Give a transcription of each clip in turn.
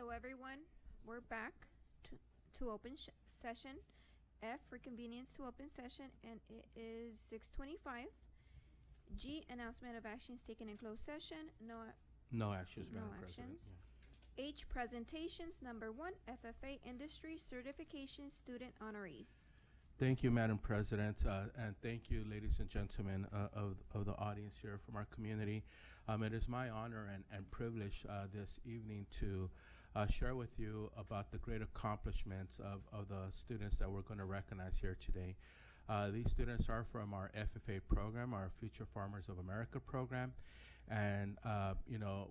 Hello, everyone. We're back to open session. F for convenience to open session, and it is 6:25. G, announcement of actions taken in closed session. No actions, No Madam President. actions. H, presentations. Number 1, FFA Industry Certification Student Honorees. Thank you, Madam President, and thank you, ladies and gentlemen of the audience here from our community. It is my honor and privilege this evening to share with you about the great accomplishments of the students that we're going to recognize here today. These students are from our FFA program, our Future Farmers of America program. And, you know,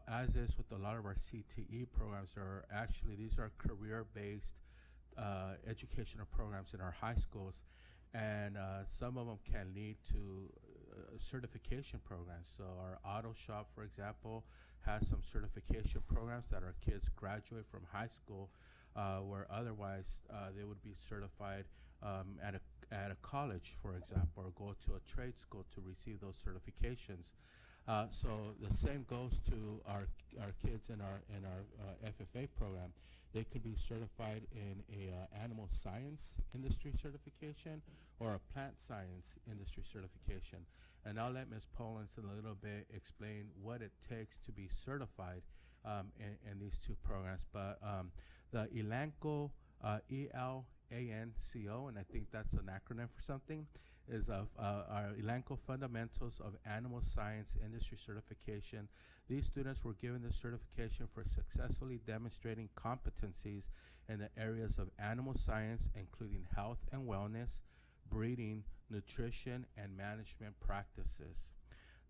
as is with a lot of our CTE programs, these are career-based educational programs in our high schools. And some of them can lead to certification programs. So our auto shop, for example, has some certification programs that our kids graduate from high school, where otherwise they would be certified at a college, for example, or go to a trade school to receive those certifications. So the same goes to our kids in our FFA program. They could be certified in a animal science industry certification or a plant science industry certification. And I'll let Ms. Pollins in a little bit explain what it takes to be certified in these two programs. But the ELANCO, ELANCO, and I think that's an acronym for something, is of our ELANCO Fundamentals of Animal Science Industry Certification. These students were given this certification for successfully demonstrating competencies in the areas of animal science, including health and wellness, breeding, nutrition, and management practices.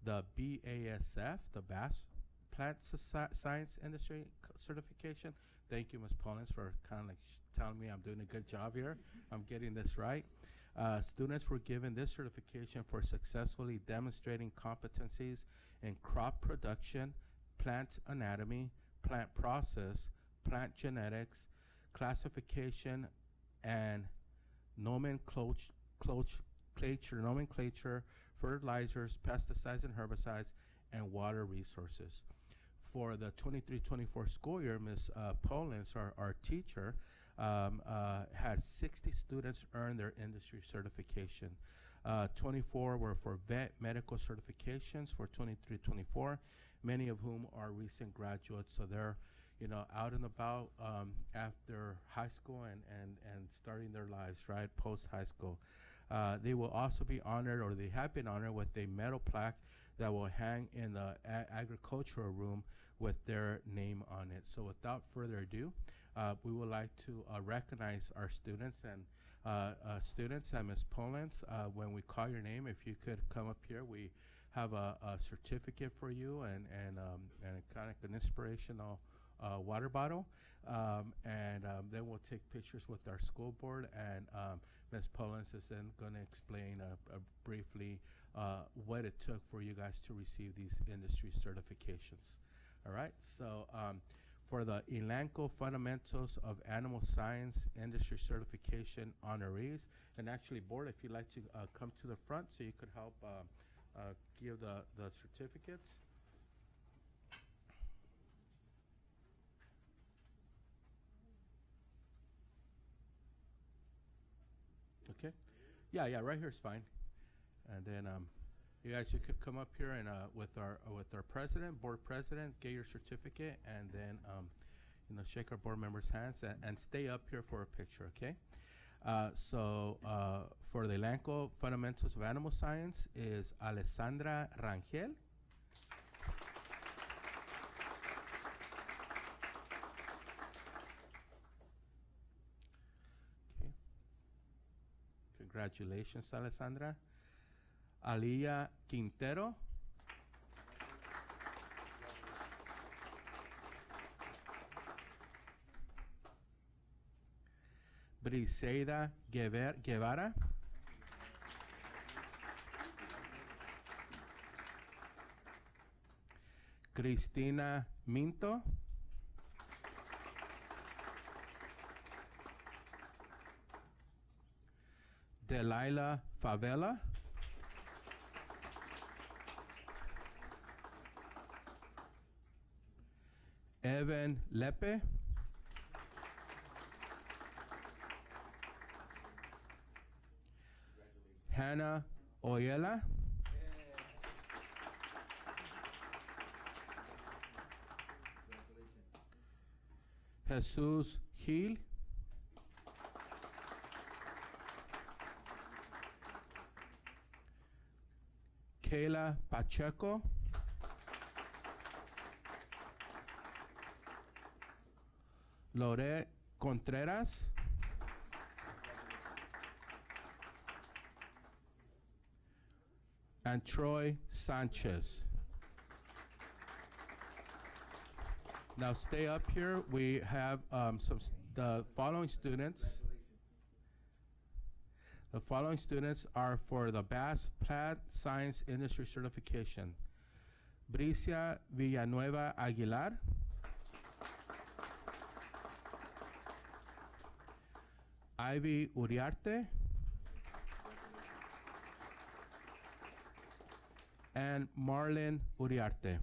The BASF, the Bass Plant Science Industry Certification. Thank you, Ms. Pollins, for kind of like telling me I'm doing a good job here. I'm getting this right. Students were given this certification for successfully demonstrating competencies in crop production, plant anatomy, plant process, plant genetics, classification, and nomenclature, fertilizers, pesticides and herbicides, and water resources. For the 23-24 school year, Ms. Pollins, our teacher, had 60 students earn their industry certification. 24 were for vet medical certifications for 23-24, many of whom are recent graduates. So they're, you know, out and about after high school and starting their lives, right, post-high school. They will also be honored, or they have been honored, with a metal plaque that will hang in the agricultural room with their name on it. So without further ado, we would like to recognize our students and Ms. Pollins, when we call your name, if you could come up here. We have a certificate for you and kind of an inspirational water bottle. Then we'll take pictures with our school board, and Ms. Pollins is then going to explain briefly what it took for you guys to receive these industry certifications. All right, so for the ELANCO Fundamentals of Animal Science Industry Certification honorees, and actually, board, if you'd like to come to the front so you could help give the certificates. Okay, yeah, right here is fine. And then you guys, you could come up here and with our president, board president, get your certificate, and then you know, shake our board members' hands and stay up here for a picture. Okay. So for the ELANCO Fundamentals of Animal Science is Alessandra Rangel. Okay. Congratulations, Alessandra. Aliyah Quintero. Briseida Guevara. Cristina Minto. Delilah Favela. Evan Lepe. Hannah Oyela. Jesus Gil. Kayla Pacheco. Lore Contreras. And Troy Sanchez. Now stay up here. We have the following students. The following students are for the Bass Plant Science Industry Certification. Bricia Villanueva Aguilar. Ivy Uriarte. And Marlon Uriarte.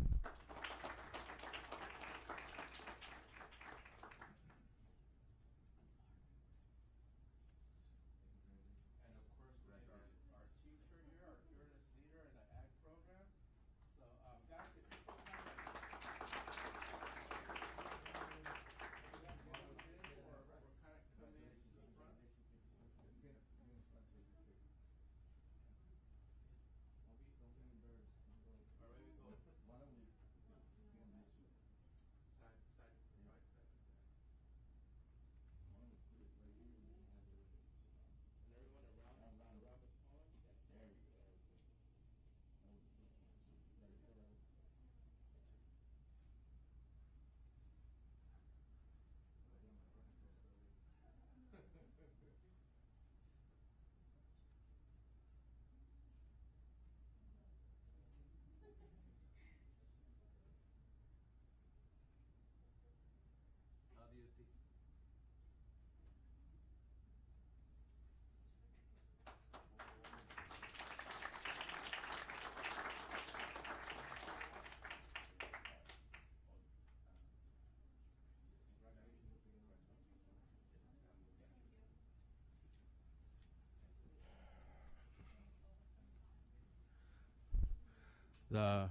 The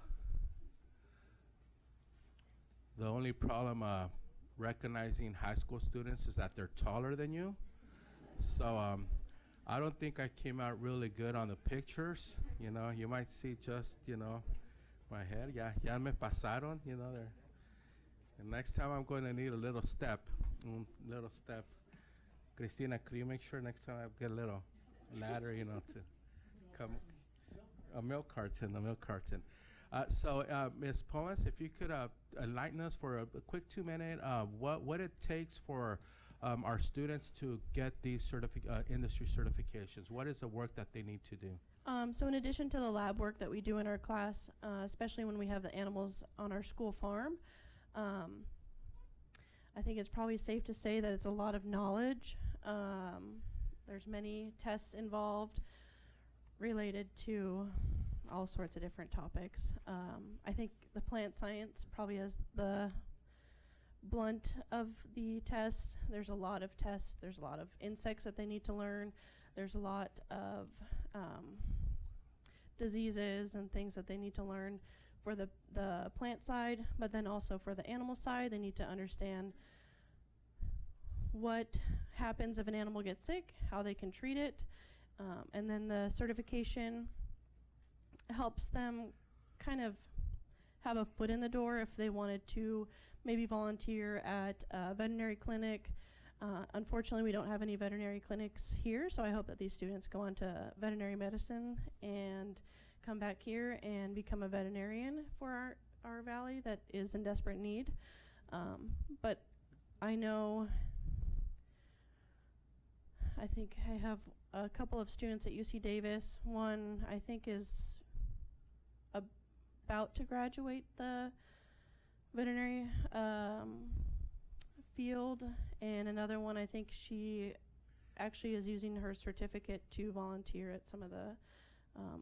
only problem recognizing high school students is that they're taller than you. So I don't think I came out really good on the pictures. You know, you might see just, you know, my head. Ya me pasaron, you know. There. And next time I'm going to need a little step. Little step. Christina, could you make sure next time I get a little ladder, you know, to come. A milk carton. So, Ms. Pollens, if you could enlighten us for a quick 2-minute, what it takes for our students to get these industry certifications. What is the work that they need to do? So in addition to the lab work that we do in our class, especially when we have the animals on our school farm, I think it's probably safe to say that it's a lot of knowledge. There's many tests involved related to all sorts of different topics. I think the plant science probably has the blunt of the tests. There's a lot of tests. There's a lot of insects that they need to learn. There's a lot of diseases and things that they need to learn for the plant side, but then also for the animal side, they need to understand what happens if an animal gets sick, how they can treat it, and then the certification helps them kind of have a foot in the door if they wanted to maybe volunteer at a veterinary clinic. Unfortunately, we don't have any veterinary clinics here, so I hope that these students go on to veterinary medicine and come back here and become a veterinarian for our valley that is in desperate need. But I know, I think I have a couple of students at UC Davis. One I think is about to graduate the veterinary field, and another one I think she actually is using her certificate to volunteer at some of the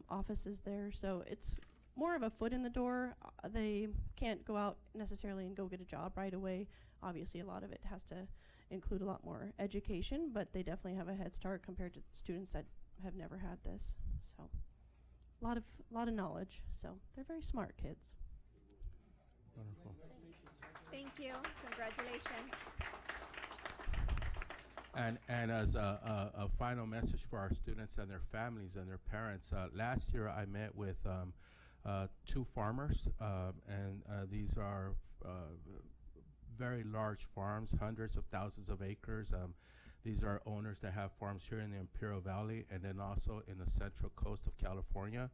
offices there. So it's more of a foot in the door. They can't go out necessarily and go get a job right away. Obviously, a lot of it has to include a lot more education, but they definitely have a head start compared to students that have never had this. So, a lot of knowledge. So, they're very smart kids. Wonderful. Thank you. Congratulations. And as a final message for our students and their families and their parents, last year I met with 2 farmers, and these are very large farms, hundreds of thousands of acres. These are owners that have farms here in the Imperial Valley and then also in the central coast of California.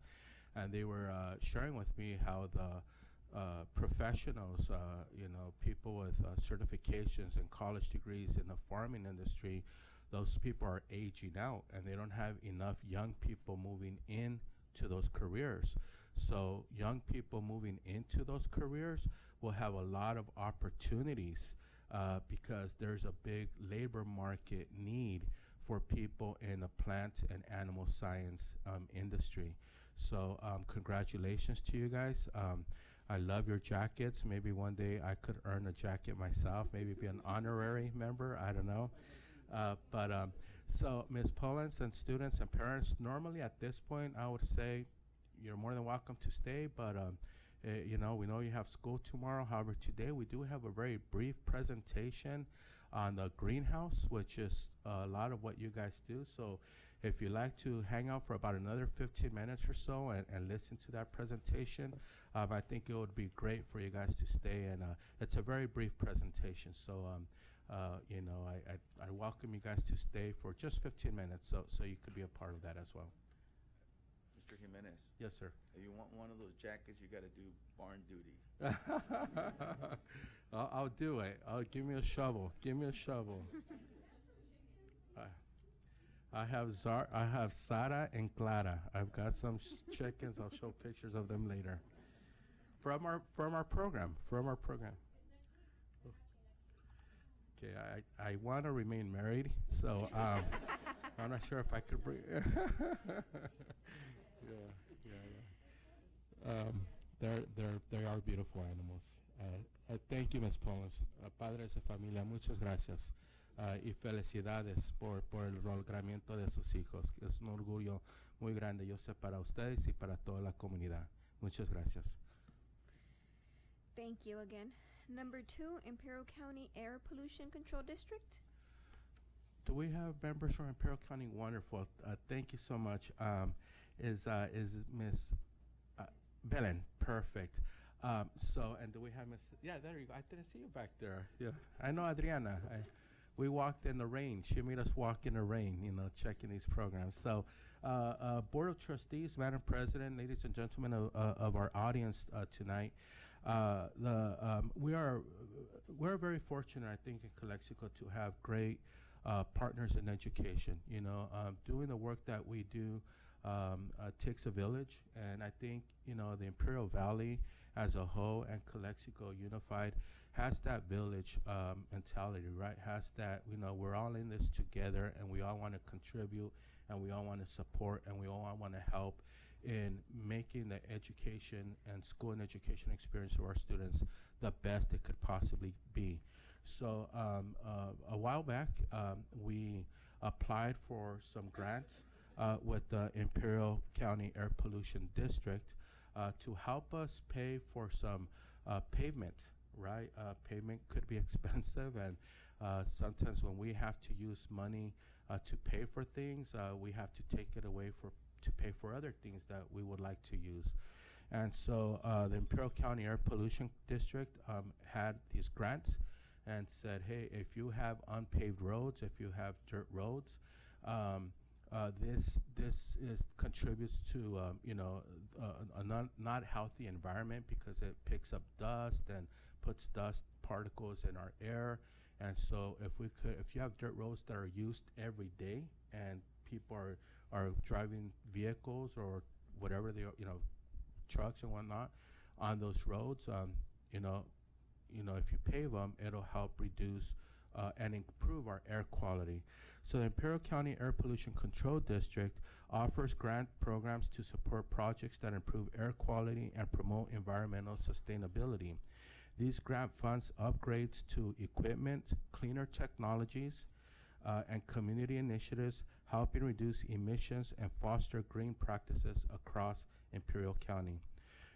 And they were sharing with me how the professionals, people with certifications and college degrees in the farming industry, those people are aging out and they don't have enough young people moving into those careers. So young people moving into those careers will have a lot of opportunities because there's a big labor market need for people in the plant and animal science industry. So congratulations to you guys. I love your jackets. Maybe one day I could earn a jacket myself, maybe be an honorary member, I don't know. So Ms. Pollens and students and parents, normally at this point I would say you're more than welcome to stay, but we know you have school tomorrow. However, today we do have a very brief presentation on the greenhouse, which is a lot of what you guys do. So if you'd like to hang out for about another 15 minutes or so and listen to that presentation, I think it would be great for you guys to stay. And it's a very brief presentation. So, I welcome you guys to stay for just 15 minutes so you could be a part of that as well. Mr. Jimenez, Yes, sir. if you want one of those jackets, you got to do barn duty. I'll do it. Give me a shovel. Give me a shovel. I have Sara and Clara. I've got some chickens. I'll show pictures of them later. From our program. Okay, I want to remain married, so I'm not sure if I could bring. They are beautiful animals. Thank you, Ms. Pollens. Padres de familia, muchas gracias. Y felicidades por el logramiento de sus hijos. Es un orgullo muy grande, yo sé, para ustedes y para toda la comunidad. Muchas gracias. Thank you again. Number 2, Imperial County Air Pollution Control District. Do we have members from Imperial County? Wonderful. Thank you so much. Is Miss Belen? Perfect. And do we have Miss? Yeah, there you go. I didn't see you back there. Yeah, I know Adriana. We walked in the rain. She made us walk in the rain, checking these programs. So, Board of Trustees, Madam President, ladies and gentlemen of our audience tonight, we're very fortunate, I think, in Calexico to have great partners in education. Doing the work that we do takes a village, and I think the Imperial Valley as a whole and Calexico unified has that village mentality, right? Has that, we're all in this together, and we all want to contribute, and we all want to support, and we all want to help in making the education and school and education experience of our students the best it could possibly be. So a while back, we applied for some grants with the Imperial County Air Pollution District to help us pay for some pavement, right? Pavement could be expensive, and sometimes when we have to use money to pay for things, we have to take it away to pay for other things that we would like to use. And so the Imperial County Air Pollution District had these grants and said, hey, if you have unpaved roads, if you have dirt roads, this contributes to a not healthy environment because it picks up dust and puts dust particles in our air. And so if you have dirt roads that are used every day and people are driving vehicles or whatever they are, trucks and whatnot on those roads, if you pave them, it'll help reduce and improve our air quality. So the Imperial County Air Pollution Control District offers grant programs to support projects that improve air quality and promote environmental sustainability. These grant funds upgrades to equipment, cleaner technologies, and community initiatives, helping reduce emissions and foster green practices across Imperial County.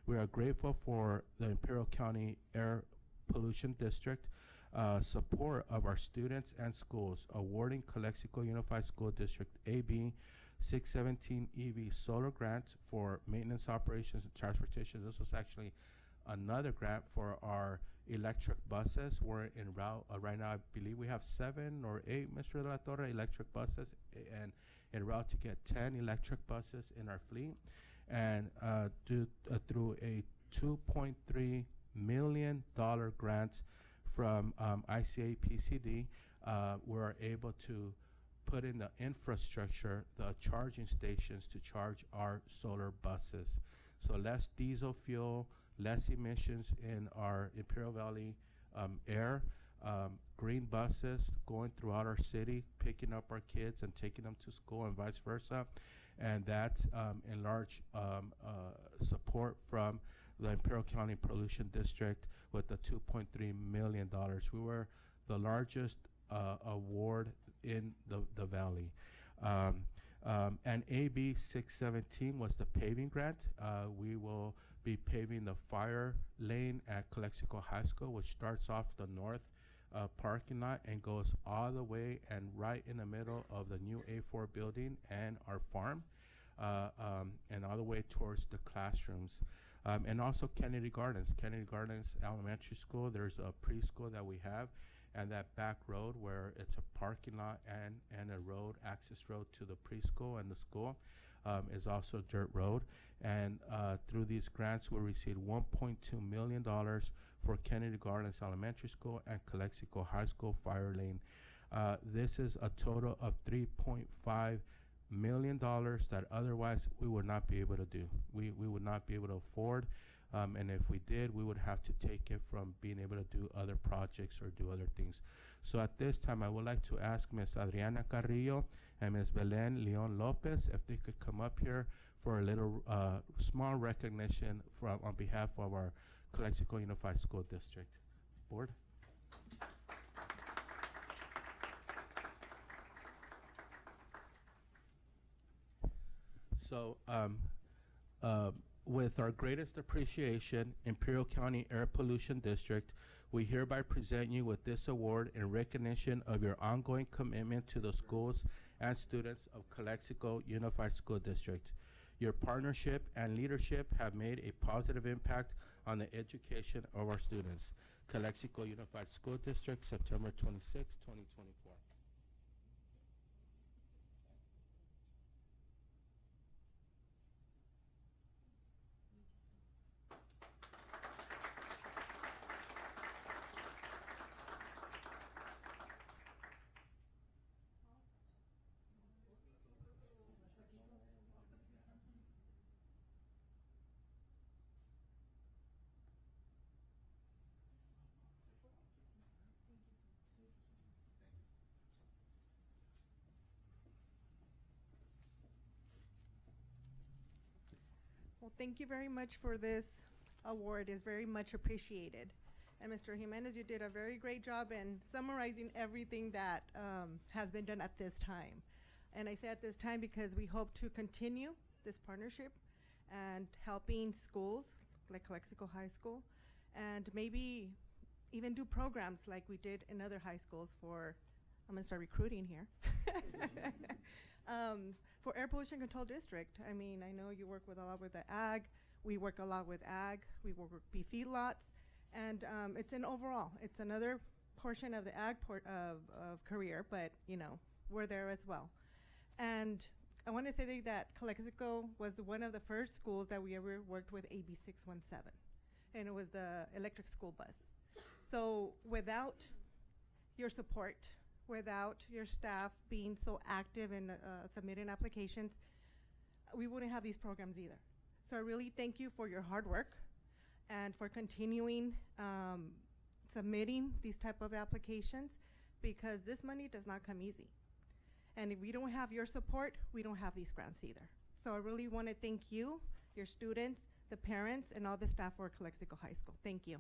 We are grateful for the Imperial County Air Pollution District support of our students and schools, awarding Calexico Unified School District AB 617 EV solar grant for maintenance operations and transportation. This was actually another grant for our electric buses. We're en route right now. I believe we have 7 or 8, Mr. De La Torre, electric buses, and en route to get 10 electric buses in our fleet. And through a $2.3 million grant from ICA PCD, we're able to put in the infrastructure, the charging stations to charge our solar buses. So less diesel fuel, less emissions in our Imperial Valley air, green buses going throughout our city, picking up our kids and taking them to school and vice versa. And that's in large support from the Imperial County Pollution District with the $2.3 million. We were the largest award in the valley. And AB 617 was the paving grant. We will be paving the fire lane at Calexico High School, which starts off the north parking lot and goes all the way and right in the middle of the new A4 building and our farm, and all the way towards the classrooms. And also Kennedy Gardens. Kennedy Gardens Elementary School, there's a preschool that we have, and that back road where it's a parking lot and a road, access road to the preschool and the school, is also dirt road. And through these grants, we received $1.2 million for Kennedy Gardens Elementary School and Calexico High School fire lane. This is a total of $3.5 million that otherwise we would not be able to do. We would not be able to afford. And if we did, we would have to take it from being able to do other projects or do other things. So at this time, I would like to ask Ms. Adriana Carrillo and Ms. Belen Leon Lopez if they could come up here for a little small recognition on behalf of our Calexico Unified School District. Board. So, with our greatest appreciation, Imperial County Air Pollution District, we hereby present you with this award in recognition of your ongoing commitment to the schools and students of Calexico Unified School District. Your partnership and leadership have made a positive impact on the education of our students. Calexico Unified School District, September 26, 2024. Well, thank you very much for this award. It's very much appreciated. And Mr. Jimenez, you did a very great job in summarizing everything that has been done at this time. And I say at this time because we hope to continue this partnership and helping schools like Calexico High School, and maybe even do programs like we did in other high schools for, I'm gonna start recruiting here. For Air Pollution Control District. I mean, I know you work with a lot with the ag. We work a lot with ag. We work with beef feedlots. And it's an overall, it's another portion of the ag of career, but you know, we're there as well. And I want to say that Calexico was one of the first schools that we ever worked with AB 617. And it was the electric school bus. So without your support, without your staff being so active in submitting applications, we wouldn't have these programs either. So I really thank you for your hard work and for continuing submitting these type of applications because this money does not come easy. And if we don't have your support, we don't have these grants either. So I really want to thank you, your students, the parents, and all the staff for Calexico High School. Thank you.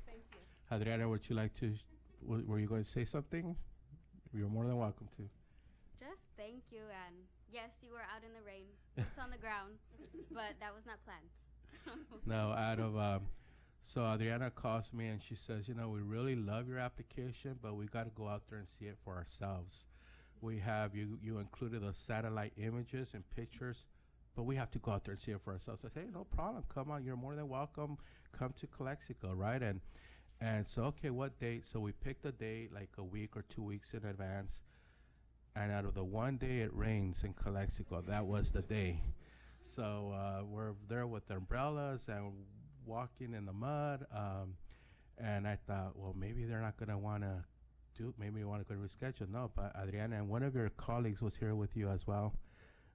Thank you. Adriana, would you like to, were you going to say something? You're more than welcome to. Just thank you, and yes, you were out in the rain. It's on the ground, but that was not planned. No, so Adriana calls me and she says, you know, we really love your application, but we got to go out there and see it for ourselves. We have, you included the satellite images and pictures, but we have to go out there and see it for ourselves. I said, hey, no problem. Come on. You're more than welcome. Come to Calexico, right? And so, okay, what date? So we picked a date like a week or 2 weeks in advance. And out of the one day it rains in Calexico, that was the day. So we're there with umbrellas and walking in the mud. And I thought, well, maybe they're not going to want to do, maybe you want to go to reschedule. No, but Adriana, and one of your colleagues was here with you as well.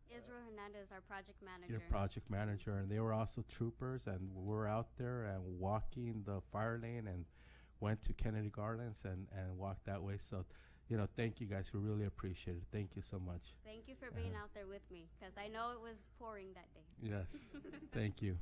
Israel Hernandez, our project manager. Your project manager, and they were also troopers, and we were out there and walking the fire lane and went to Kennedy Gardens and walked that way. So, you know, thank you guys. We really appreciate it. Thank you so much. Thank you for being out there with me, because I know it was pouring that day. Yes, thank you.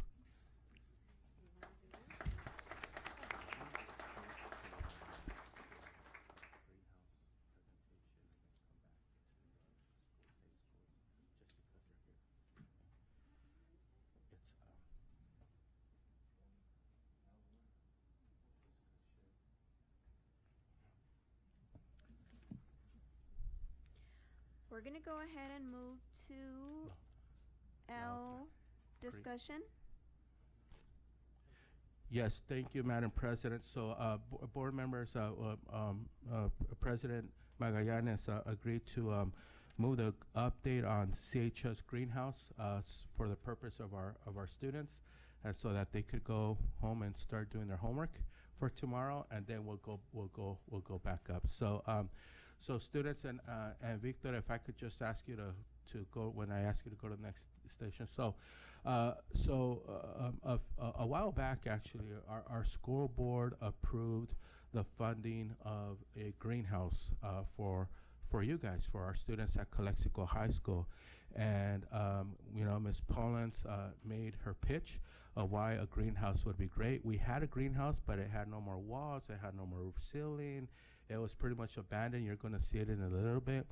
We're gonna go ahead and move to L discussion. Yes, thank you, Madam President. So, board members, President Magallanes agreed to move the update on CHS greenhouse for the purpose of our students, and so that they could go home and start doing their homework for tomorrow, and then we'll go back up. So, so students and Victor, if I could just ask you to go when I ask you to go to the next station. So, a while back, actually, our scoreboard approved the funding of a greenhouse for you guys, for our students at Calexico High School. And, you know, Ms. Pollens made her pitch of why a greenhouse would be great. We had a greenhouse, but it had no more walls, it had no more roof ceiling. It was pretty much abandoned. You're going to see it in a little bit.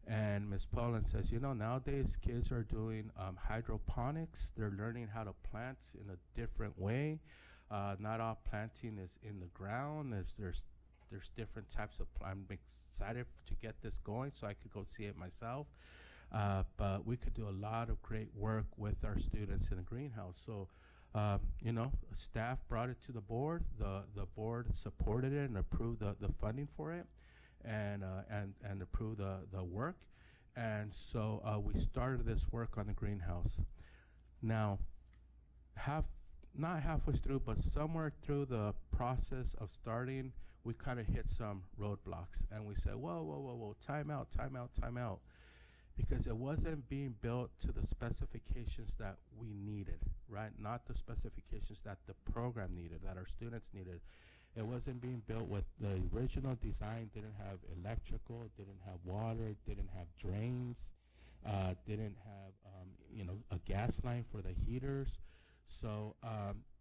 And Ms. Pollens says, you know, nowadays kids are doing hydroponics. They're learning how to plant in a different way. Not all planting is in the ground. There's different types of I'm excited to get this going so I could go see it myself. But we could do a lot of great work with our students in the greenhouse. So, you know, staff brought it to the board. The board supported it and approved the funding for it, and approved the work. And so we started this work on the greenhouse. Now, not halfway through, but somewhere through the process of starting, we kind of hit some roadblocks, and we said, whoa, time out. Because it wasn't being built to the specifications that we needed, right? Not the specifications that the program needed, that our students needed. It wasn't being built with the original design, didn't have electrical, didn't have water, didn't have drains, didn't have, you know, a gas line for the heaters. So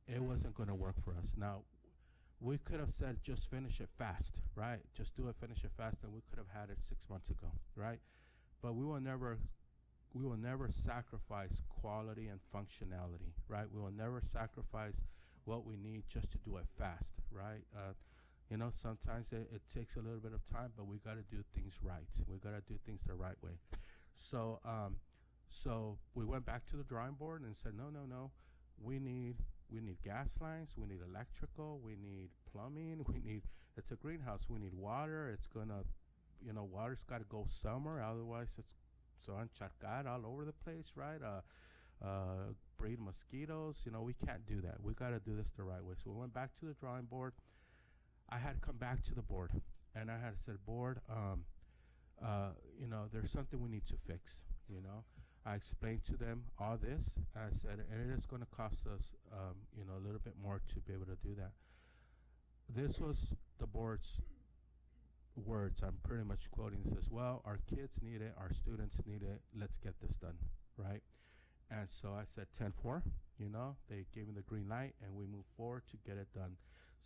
it wasn't going to work for us. Now, we could have said just finish it fast, right? Just do it, finish it fast, and we could have had it 6 months ago, right? But we will never sacrifice quality and functionality, right? We will never sacrifice what we need just to do it fast, right? You know, sometimes it takes a little bit of time, but we got to do things right. We got to do things the right way. So, so we went back to the drawing board and said, no. We need gas lines. We need electrical. We need plumbing. It's a greenhouse. We need water. It's gonna, you know, water's got to go somewhere. Otherwise, it's so encharcado all over the place, right? Breed mosquitoes. You know, we can't do that. We got to do this the right way. So we went back to the drawing board. I had come back to the board, and I had said, board, you know, there's something we need to fix. You know, I explained to them all this. I said, and it is going to cost us, a little bit more to be able to do that. This was the board's words. I'm pretty much quoting this as well. Our kids need it. Our students need it. Let's get this done, right? And so I said 10-4. They gave me the green light, and we moved forward to get it done.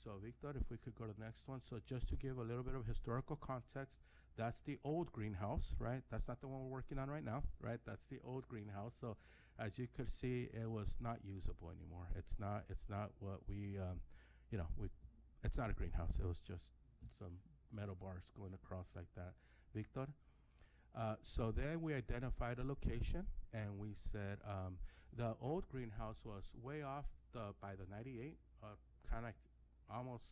So, Victor, if we could go to the next one. So just to give a little bit of historical context, that's the old greenhouse, right? That's not the one we're working on right now, right? That's the old greenhouse. So as you could see, it was not usable anymore. It's not what we, it's not a greenhouse. It was just some metal bars going across like that. Victor? So then we identified a location, and we said the old greenhouse was way off by the 98, kind of like almost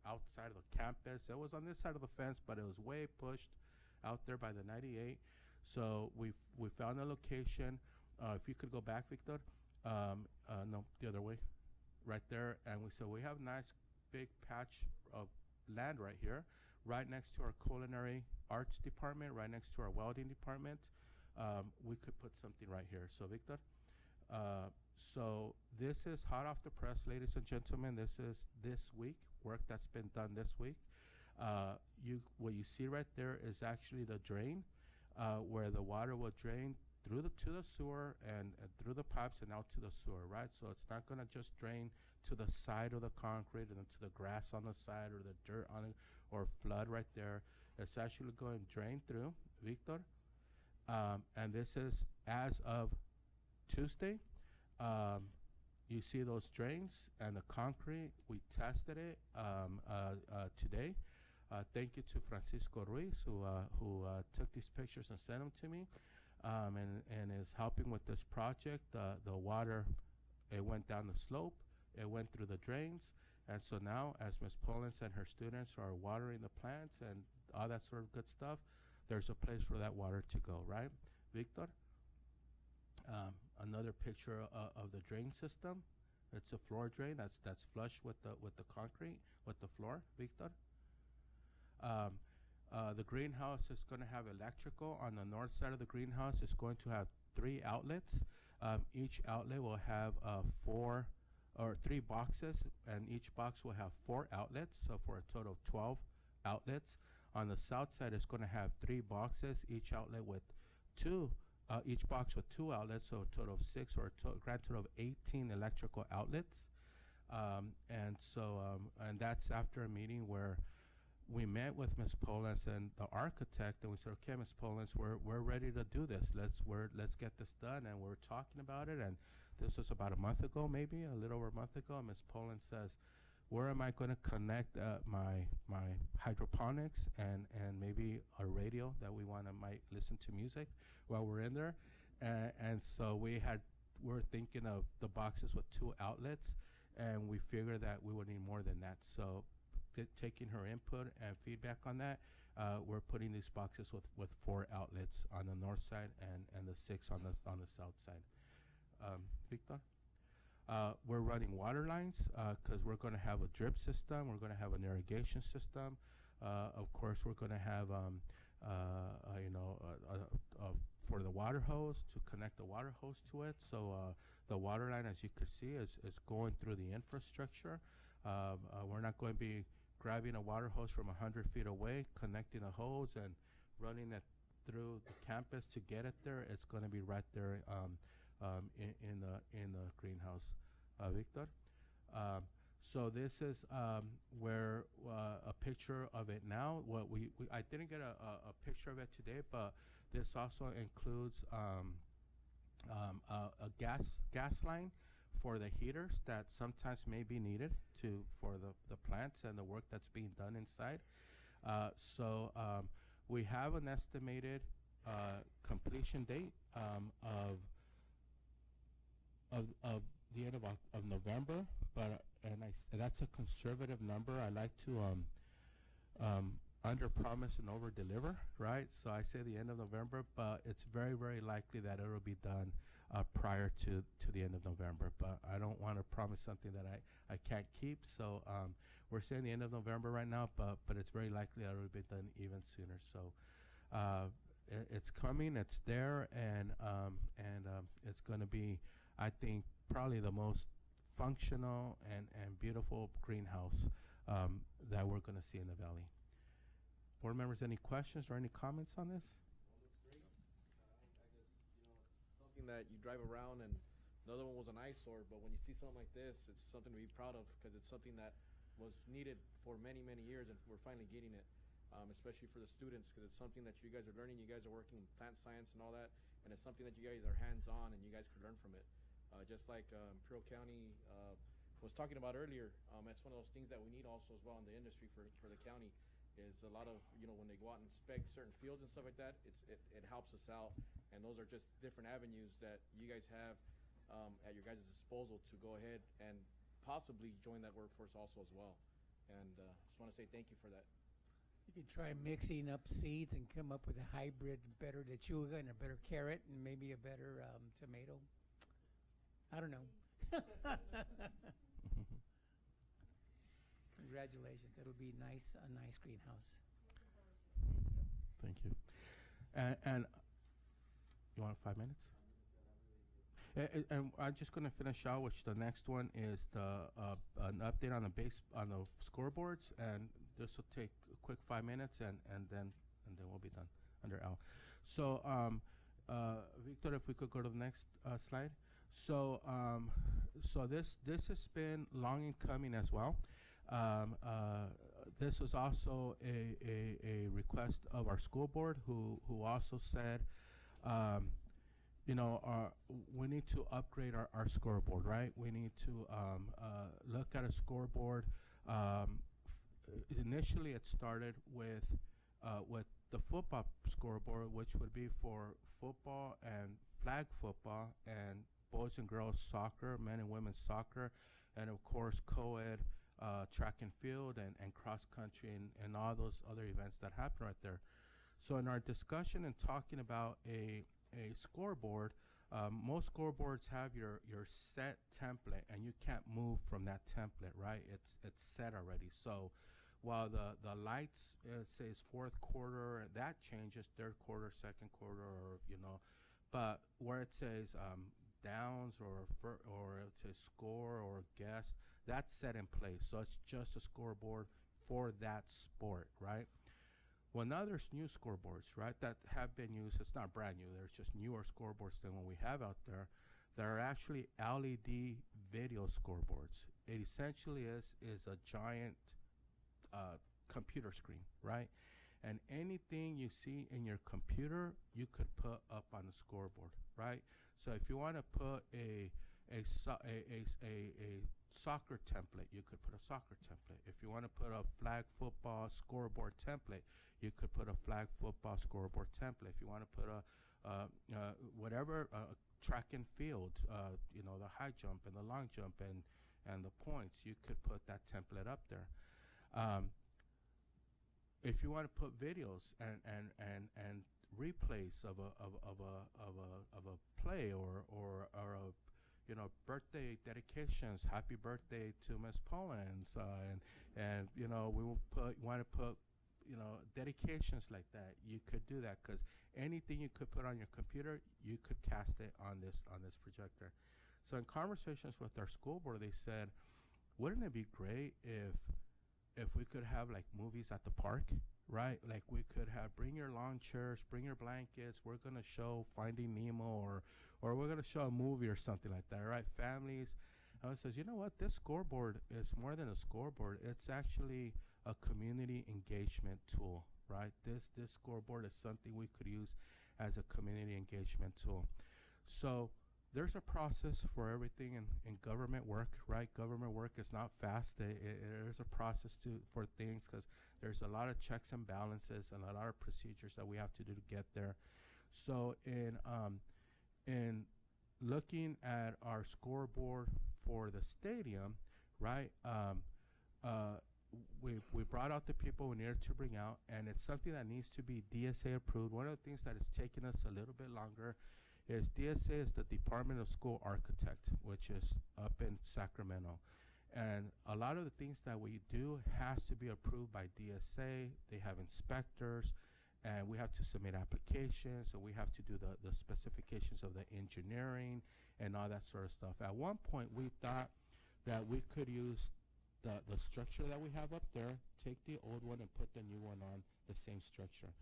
outside of the campus. It was on this side of the fence, but it was way pushed out there by the 98. So we found a location. If you could go back, Victor. No, the other way, right there. And we said we have a nice big patch of land right here, right next to our culinary arts department, right next to our welding department. We could put something right here. So, Victor. So this is hot off the press, ladies and gentlemen. This is this week, work that's been done this week. What you see right there is actually the drain, where the water will drain to the sewer and through the pipes and out to the sewer, right? So it's not going to just drain to the side of the concrete and to the grass on the side or the dirt on it or flood right there. It's actually going to drain through, Victor. And this is as of Tuesday. You see those drains and the concrete. We tested it today. Thank you to Francisco Ruiz who took these pictures and sent them to me, and is helping with this project. The water, it went down the slope, it went through the drains, and so now as Ms. Pollins and her students are watering the plants and all that sort of good stuff, there's a place for that water to go, right, Victor? Another picture of the drain system. It's a floor drain that's flush with the concrete, with the floor, Victor. The greenhouse is going to have electrical. On the north side of the greenhouse, it's going to have 3 outlets. Each outlet will have 3 boxes, and each box will have 4 outlets, so for a total of 12 outlets. On the south side, it's going to have 3 boxes, each outlet with 2. Each box with 2 outlets, so a total of 6, or a grand total of 18 electrical outlets. And that's after a meeting where we met with Ms. Pollins and the architect, and we said, okay, Ms. Pollins, we're ready to do this. Let's get this done. And we're talking about it, and this was about a month ago, maybe a little over a month ago. And Ms. Pollins says, where am I going to connect my hydroponics and maybe a radio that we might listen to music while we're in there? And so we're thinking of the boxes with 2 outlets, and we figured that we would need more than that. So taking her input and feedback on that, we're putting these boxes with 4 outlets on the north side and the 6 on the south side. Victor? We're running water lines because we're going to have a drip system. We're going to have an irrigation system. Of course, we're going to have, for the water hose, to connect the water hose to it. So the water line, as you can see, is going through the infrastructure. We're not going to be grabbing a water hose from 100 feet away, connecting a hose and running it through the campus to get it there. It's going to be right there in the greenhouse, Victor. So this is where a picture of it now. I didn't get a picture of it today, but this also includes a gas line for the heaters that sometimes may be needed for the plants and the work that's being done inside. So we have an estimated completion date of the end of November, but that's a conservative number. I like to under promise and over deliver, right? So I say the end of November, but it's very, very likely that it'll be done prior to the end of November. But I don't want to promise something that I can't keep. So we're saying the end of November right now, but it's very likely that it'll be done even sooner. So it's coming, it's there, and it's going to be, I think, probably the most functional and beautiful greenhouse that we're going to see in the valley. Board members, any questions or any comments on this? Something that you drive around, and another one was an eyesore, but when you see something like this, it's something to be proud of, because it's something that was needed for many, many years, and we're finally getting it, especially for the students, because it's something that you guys are learning. You guys are working in plant science and all that, and it's something that you guys are hands-on, and you guys could learn from it. Just like Imperial County was talking about earlier, it's one of those things that we need also as well in the industry for the county. Is a lot of, when they go out and inspect certain fields and stuff like that, it helps us out, and those are just different avenues that you guys have at your guys' disposal to go ahead and possibly join that workforce also as well. And just want to say thank you for that. You could try mixing up seeds and come up with a hybrid, better lechuga and a better carrot and maybe a better tomato. I don't know. Congratulations. It'll be a nice greenhouse. Thank you. And you want 5 minutes? And I'm just going to finish out, which the next one is an update on the scoreboards, and this will take a quick 5 minutes, and then we'll be done under L. So, Victor, if we could go to the next slide. So, this has been long in coming as well. This was also a request of our school board, who also said, we need to upgrade our scoreboard, right? We need to look at a scoreboard. Initially, it started with the football scoreboard, which would be for football and flag football and boys and girls soccer, men and women's soccer, and of course co-ed track and field and cross country and all those other events that happen right there. So in our discussion and talking about a scoreboard, most scoreboards have your set template, and you can't move from that template, right? It's set already. So while the lights says fourth quarter, that changes third quarter, second quarter, or but where it says downs or it says score or guess, that's set in place. So it's just a scoreboard for that sport, right? Well, now there's new scoreboards, right, that have been used. It's not brand new. There's just newer scoreboards than what we have out there. There are actually LED video scoreboards. It essentially is a giant computer screen, right? And anything you see in your computer, you could put up on the scoreboard, right? So if you want to put a soccer template, you could put a soccer template. If you want to put a flag football scoreboard template, you could put a flag football scoreboard template. If you want to put whatever track and field, the high jump and the long jump and the points, you could put that template up there. If you want to put videos and replays of a play or a birthday dedications, happy birthday to Miss Pollens, and we will want to put dedications like that. You could do that, because anything you could put on your computer, you could cast it on this projector. So in conversations with our school board, they said, wouldn't it be great if we could have like movies at the park, right? Like we could have, bring your lawn chairs, bring your blankets. We're gonna show Finding Nemo, or we're gonna show a movie or something like that, right? Families. And it says, you know what? This scoreboard is more than a scoreboard. It's actually a community engagement tool, right? This scoreboard is something we could use as a community engagement tool. So there's a process for everything in government work, right? Government work is not fast. There's a process for things, because there's a lot of checks and balances and a lot of procedures that we have to do to get there. So in looking at our scoreboard for the stadium, right, we brought out the people we needed to bring out, and it's something that needs to be DSA approved. One of the things that is taking us a little bit longer is DSA is the Department of School Architect, which is up in Sacramento. And a lot of the things that we do has to be approved by DSA. They have inspectors, and we have to submit applications, so we have to do the specifications of the engineering and all that sort of stuff. At one point, we thought that we could use the structure that we have up there, take the old one and put the new one on the same structure.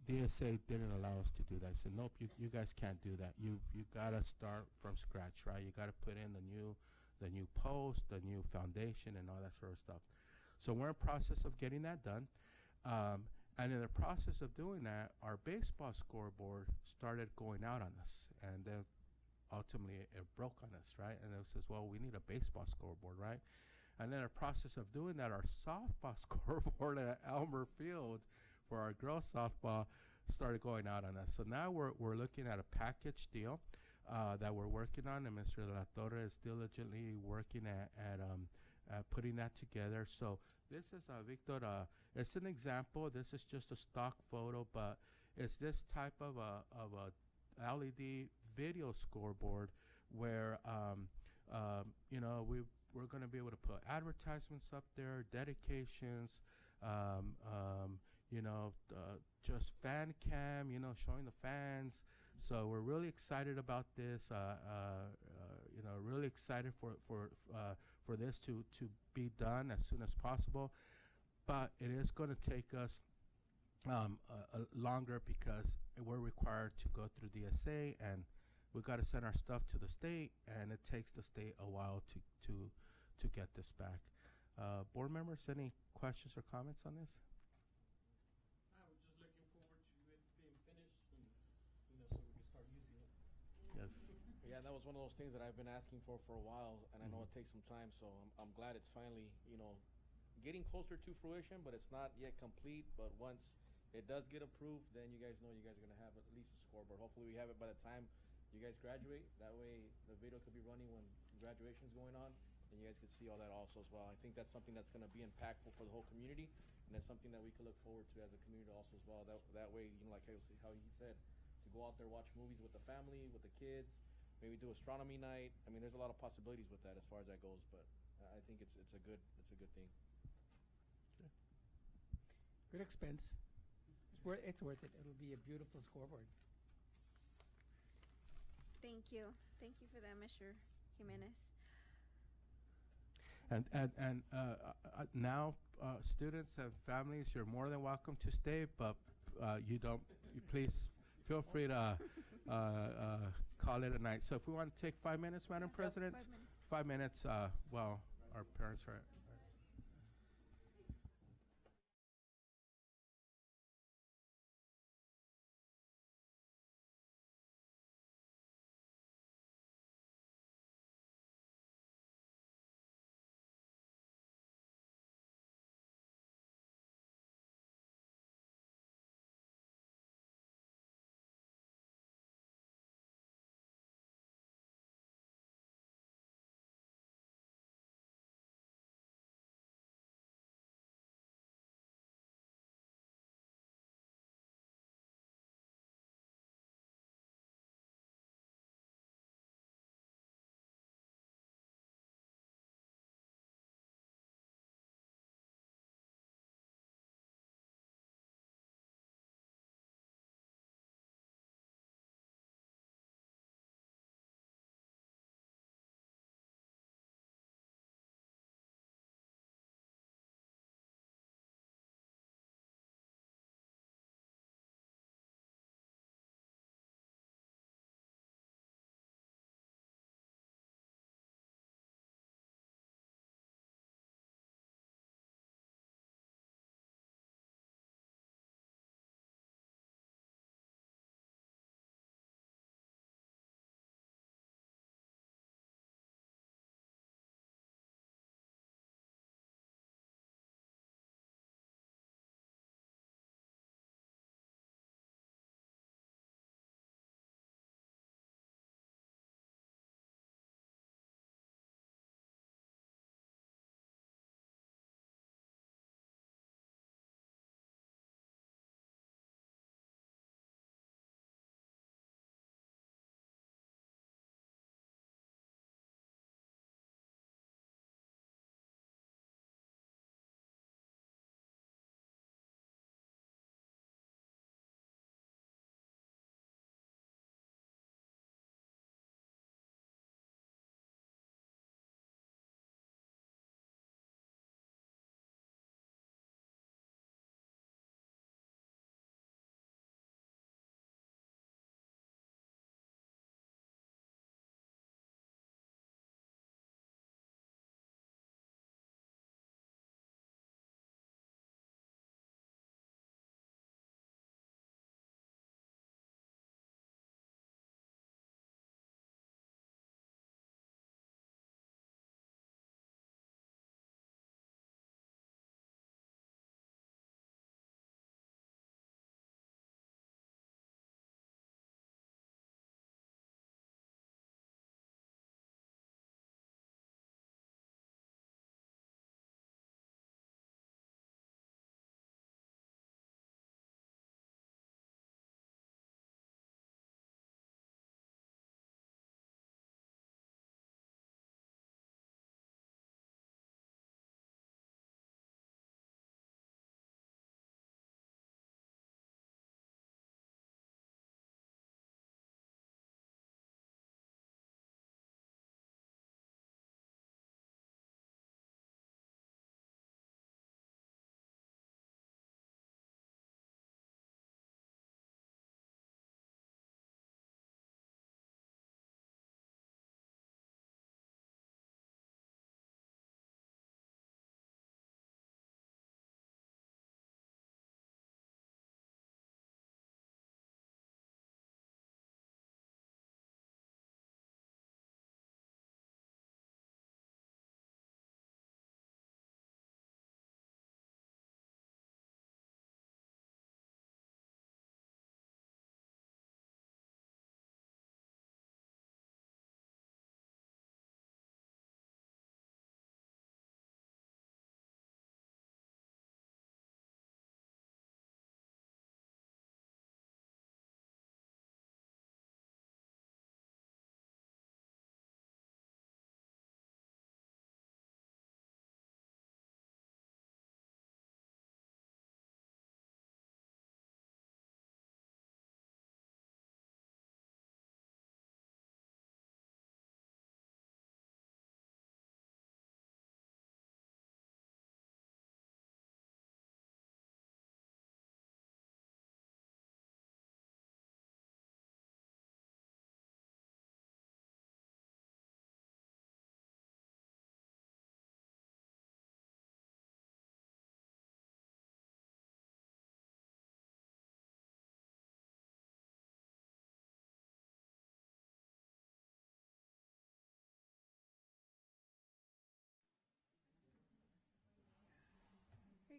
DSA didn't allow us to do that. I said, nope, you guys can't do that. You gotta start from scratch, right? You gotta put in the new post, the new foundation, and all that sort of stuff. So we're in process of getting that done. And in the process of doing that, our baseball scoreboard started going out on us. And then ultimately it broke on us, right? And it says, well, we need a baseball scoreboard, right? And then in the process of doing that, our softball scoreboard at Elmer Field for our girls softball started going out on us. So now we're looking at a package deal that we're working on, and Mr. De La Torre is diligently working at putting that together. So this is Victor. It's an example. This is just a stock photo, but it's this type of a LED video scoreboard where we're going to be able to put advertisements up there, dedications, just fan cam, showing the fans. So we're really excited about this. Really excited for this to be done as soon as possible. But it is going to take us longer because we're required to go through DSA, and we got to send our stuff to the state, and it takes the state a while to get this back. Board members, any questions or comments on this? I was just looking forward to it being finished, and so we can start using it. Yes. Yeah, that was one of those things that I've been asking for a while, and I know it takes some time. So I'm glad it's finally getting closer to fruition, but it's not yet complete. But once it does get approved, then you guys know you guys are gonna have at least a scoreboard. Hopefully, we have it by the time you guys graduate. That way, the video could be running when graduation's going on, and you guys could see all that also as well. I think that's something that's gonna be impactful for the whole community, and that's something that we could look forward to as a community also as well. That way, like how he said, to go out there, watch movies with the family, with the kids, maybe do astronomy night. I mean, there's a lot of possibilities with that as far as that goes, but I think it's a good thing. Good expense. It's worth it. It'll be a beautiful scoreboard. Thank you. Thank you for that, Mr. Jimenez. And now, students and families, you're more than welcome to stay, but you please feel free to call it a night. So if we want to take 5 minutes, Madam President? 5 minutes. 5 minutes, while our parents are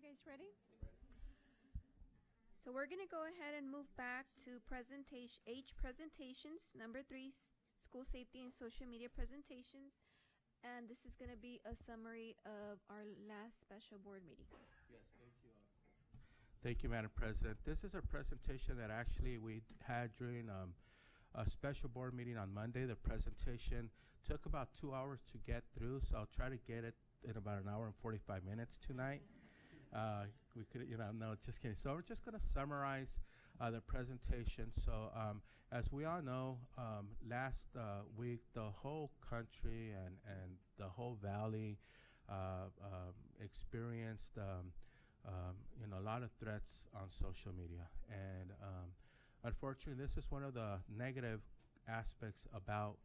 guys ready? So we're gonna go ahead and move back to presentations, number 3, school safety and social media presentations. And this is gonna be a summary of our last special board meeting. Yes, thank you. Thank you, Madam President. This is a presentation that actually we had during a special board meeting on Monday. The presentation took about 2 hours to get through, so I'll try to get it in about an hour and 45 minutes tonight. We could, no, just kidding. So we're just going to summarize the presentation. So as we all know, last week the whole country and the whole valley experienced a lot of threats on social media. And unfortunately, this is one of the negative aspects about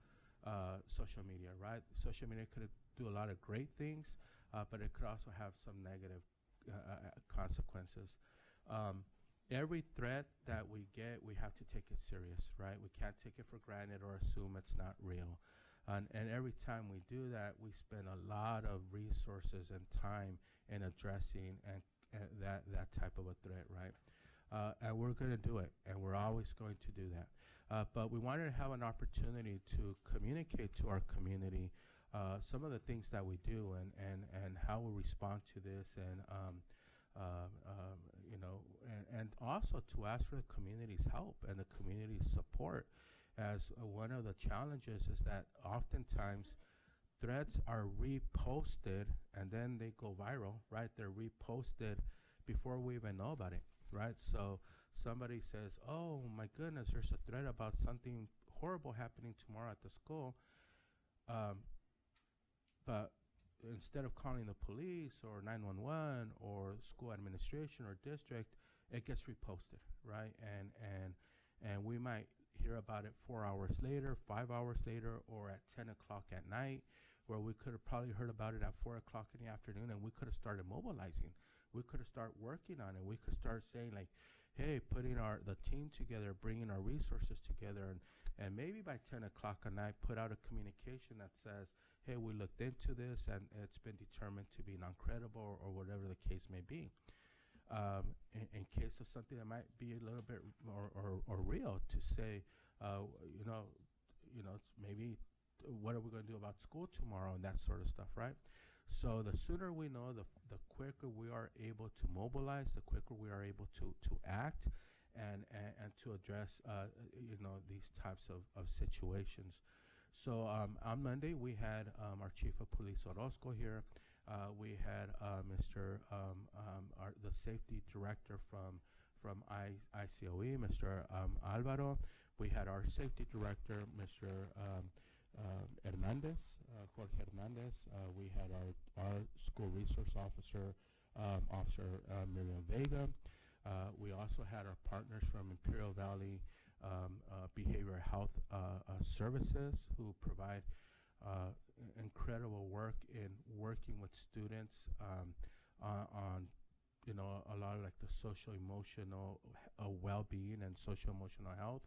social media, right? Social media could do a lot of great things, but it could also have some negative consequences. Every threat that we get, we have to take it serious, right? We can't take it for granted or assume it's not real. And every time we do that, we spend a lot of resources and time in addressing that type of a threat, right? And we're going to do it, and we're always going to do that. But we wanted to have an opportunity to communicate to our community some of the things that we do and how we respond to this, and and also to ask for the community's help and the community's support, as one of the challenges is that oftentimes threats are reposted and then they go viral, right? They're reposted before we even know about it, right? So somebody says, oh my goodness, there's a threat about something horrible happening tomorrow at the school. But instead of calling the police or 911 or school administration or district, it gets reposted, right? And we might hear about it 4 hours later, 5 hours later, or at 10 o'clock at night, where we could have probably heard about it at 4 o'clock in the afternoon, and we could have started mobilizing. We could have started working on it. We could start saying, like, hey, putting the team together, bringing our resources together, and maybe by 10 o'clock at night, put out a communication that says, hey, we looked into this, and it's been determined to be non-credible, or whatever the case may be. In case of something that might be a little bit or real, to say, maybe what are we going to do about school tomorrow, and that sort of stuff, right? So the sooner we know, the quicker we are able to mobilize, the quicker we are able to act and to address these types of situations. So on Monday we had our Chief of Police Orozco here. We had Mr. The Safety Director from ICOE, Mr. Alvaro. We had our Safety Director, Mr. Hernandez, Jorge Hernandez. We had our School Resource Officer, Officer Miriam Vega. We also had our partners from Imperial Valley Behavioral Health Services, who provide incredible work in working with students on a lot of like the social emotional well-being and social emotional health.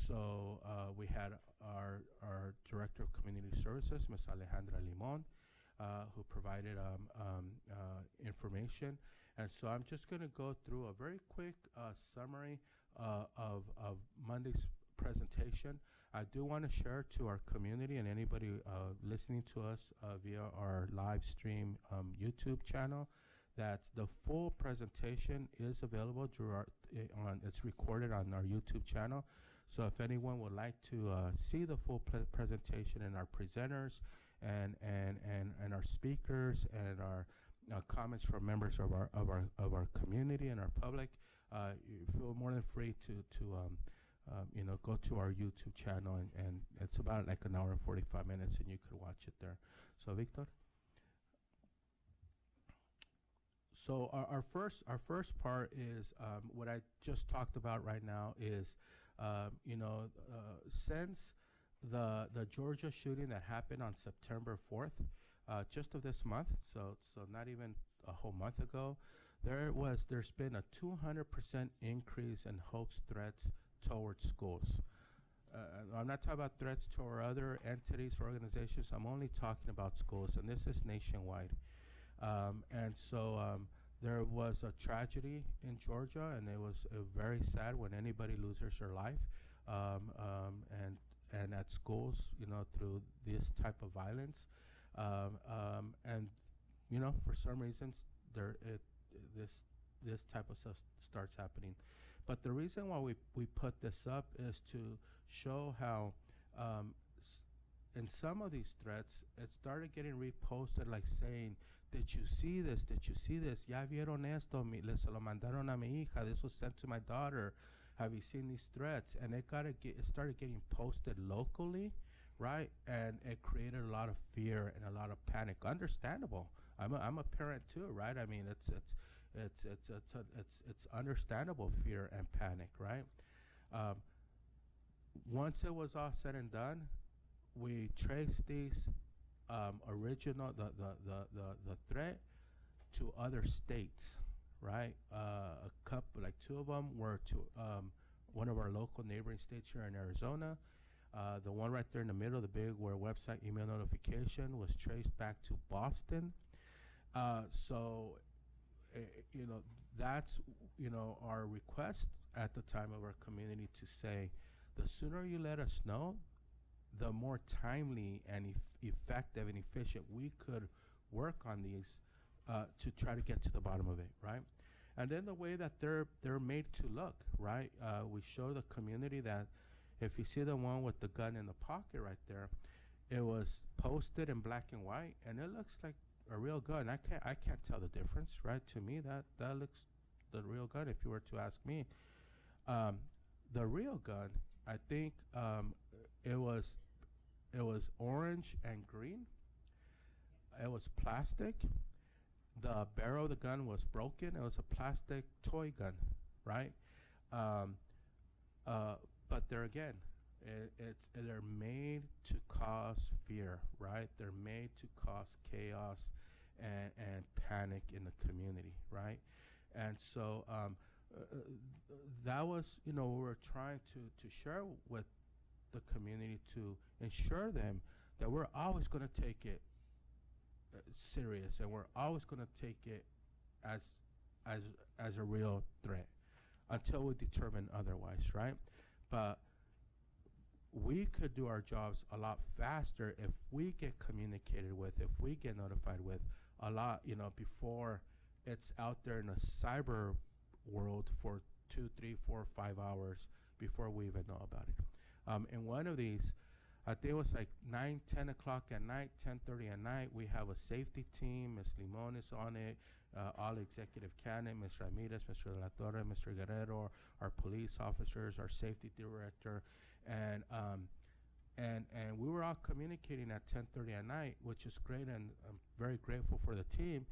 So we had our Director of Community Services, Ms. Alejandra Limon, who provided information. And so I'm just going to go through a very quick summary of Monday's presentation. I do want to share to our community and anybody listening to us via our live stream YouTube channel that the full presentation is available through it's recorded on our YouTube channel. So if anyone would like to see the full presentation and our presenters and our speakers and our comments from members of our community and our public, you feel more than free to go to our YouTube channel, and it's about like an hour and 45 minutes, and you could watch it there. So Victor. So our first part is what I just talked about right now is, since the Georgia shooting that happened on September 4th, just of this month, so not even a whole month ago, there's been a 200% increase in hoax threats towards schools. I'm not talking about threats to our other entities or organizations. I'm only talking about schools, and this is nationwide. And so there was a tragedy in Georgia, and it was very sad when anybody loses their life, and at schools, through this type of violence, and for some reasons, this type of stuff starts happening. But the reason why we put this up is to show how in some of these threats, it started getting reposted, like saying, "Did you see this? Did you see this? Ya vieron esto? Se lo mandaron a mi hija. This was sent to my daughter. Have you seen these threats?" And it started getting posted locally, right? And it created a lot of fear and a lot of panic. Understandable. I'm a parent too, right? I mean, it's understandable fear and panic, right? Once it was all said and done, we traced these original the threat to other states, right? A couple, like two of them were to one of our local neighboring states here in Arizona. The one right there in the middle, the big where website email notification, was traced back to Boston. So, that's our request at the time of our community to say, the sooner you let us know, the more timely and effective and efficient we could work on these to try to get to the bottom of it, right? And then the way that they're made to look, right? We show the community that if you see the one with the gun in the pocket right there, it was posted in black and white, and it looks like a real gun. I can't tell the difference, right? To me, that looks the real gun. If you were to ask me, the real gun, I think it was orange and green. It was plastic. The barrel of the gun was broken. It was a plastic toy gun, right? But there again, they're made to cause fear, right? They're made to cause chaos and panic in the community, right? And so that was, we were trying to share with the community to ensure them that we're always going to take it serious, and we're always going to take it as a real threat until we determine otherwise, right? But we could do our jobs a lot faster if we get communicated with, if we get notified with a lot, before it's out there in the cyber world for 2, 3, 4, 5 hours before we even know about it. In one of these, I think it was like 9, 10 o'clock at night, 10:30 at night, we have a safety team. Ms. Limon is on it, all executive cabinet, Ms. Ramirez, Mr. De La Torre, Mr. Guerrero, our police officers, our safety director, and we were all communicating at 10:30 at night, which is great, and I'm very grateful for the team.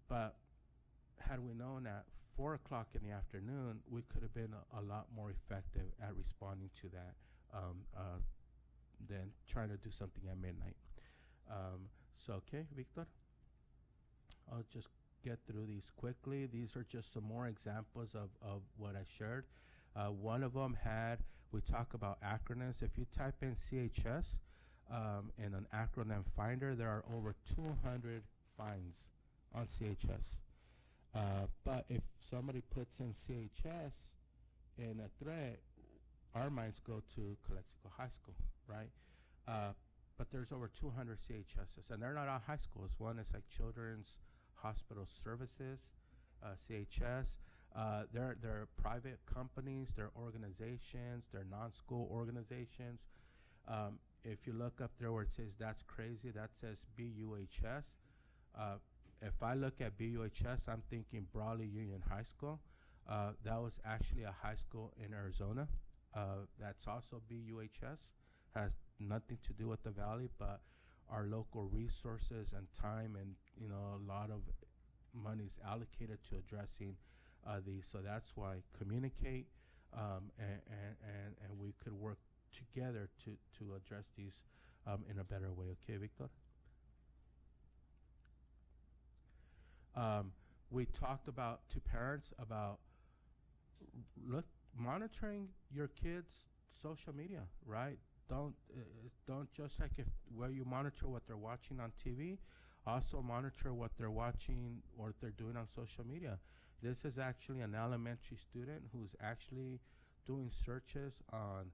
But had we known at 4 o'clock in the afternoon, we could have been a lot more effective at responding to that than trying to do something at midnight. Okay, Victor? I'll just get through these quickly. These are just some more examples of what I shared. One of them we talk about acronyms. If you type in CHS in an acronym finder, there are over 200 finds on CHS. But if somebody puts in CHS in a thread, our minds go to Calexico High School, right? But there's over 200 CHSs, and they're not all high schools. One is like Children's Hospital Services, CHS. They're private companies, they're organizations, they're non-school organizations. If you look up there where it says "That's Crazy," that says BUHS. If I look at BUHS, I'm thinking Brawley Union High School. That was actually a high school in Arizona. That's also BUHS. Has nothing to do with the valley, but our local resources and time and a lot of money is allocated to addressing these. So that's why communicate and we could work together to address these in a better way. Okay, Victor? We talked to parents about monitoring your kids' social media, right? Don't just like where you monitor what they're watching on TV. Also monitor what they're watching or what they're doing on social media. This is actually an elementary student who's actually doing searches on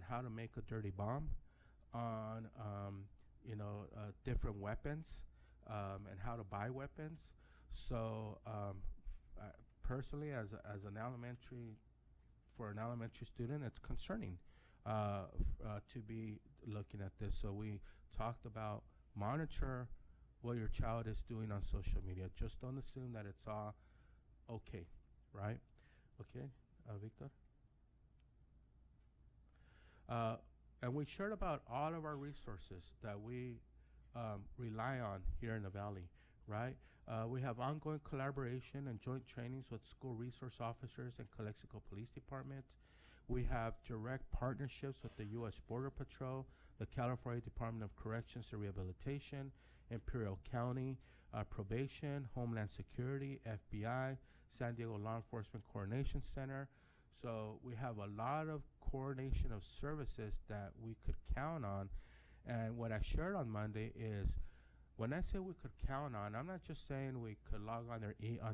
how to make a dirty bomb, on different weapons, and how to buy weapons. So personally, as an elementary student, it's concerning to be looking at this. So we talked about monitor what your child is doing on social media. Just don't assume that it's all okay, right? Okay, Victor? And we shared about all of our resources that we rely on here in the Valley, right? We have ongoing collaboration and joint trainings with school resource officers and Calexico Police Department. We have direct partnerships with the U.S. Border Patrol, the California Department of Corrections and Rehabilitation, Imperial County Probation, Homeland Security, FBI, San Diego Law Enforcement Coordination Center. So we have a lot of coordination of services that we could count on. And what I shared on Monday is, when I say we could count on, I'm not just saying we could log on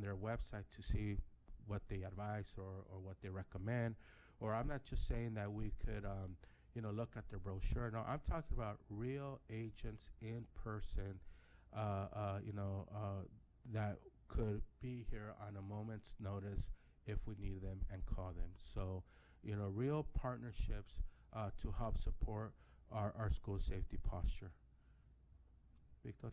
their website to see what they advise or what they recommend, or I'm not just saying that we could look at their brochure. No, I'm talking about real agents in person, that could be here on a moment's notice if we need them and call them. So, real partnerships to help support our school safety posture. Victor?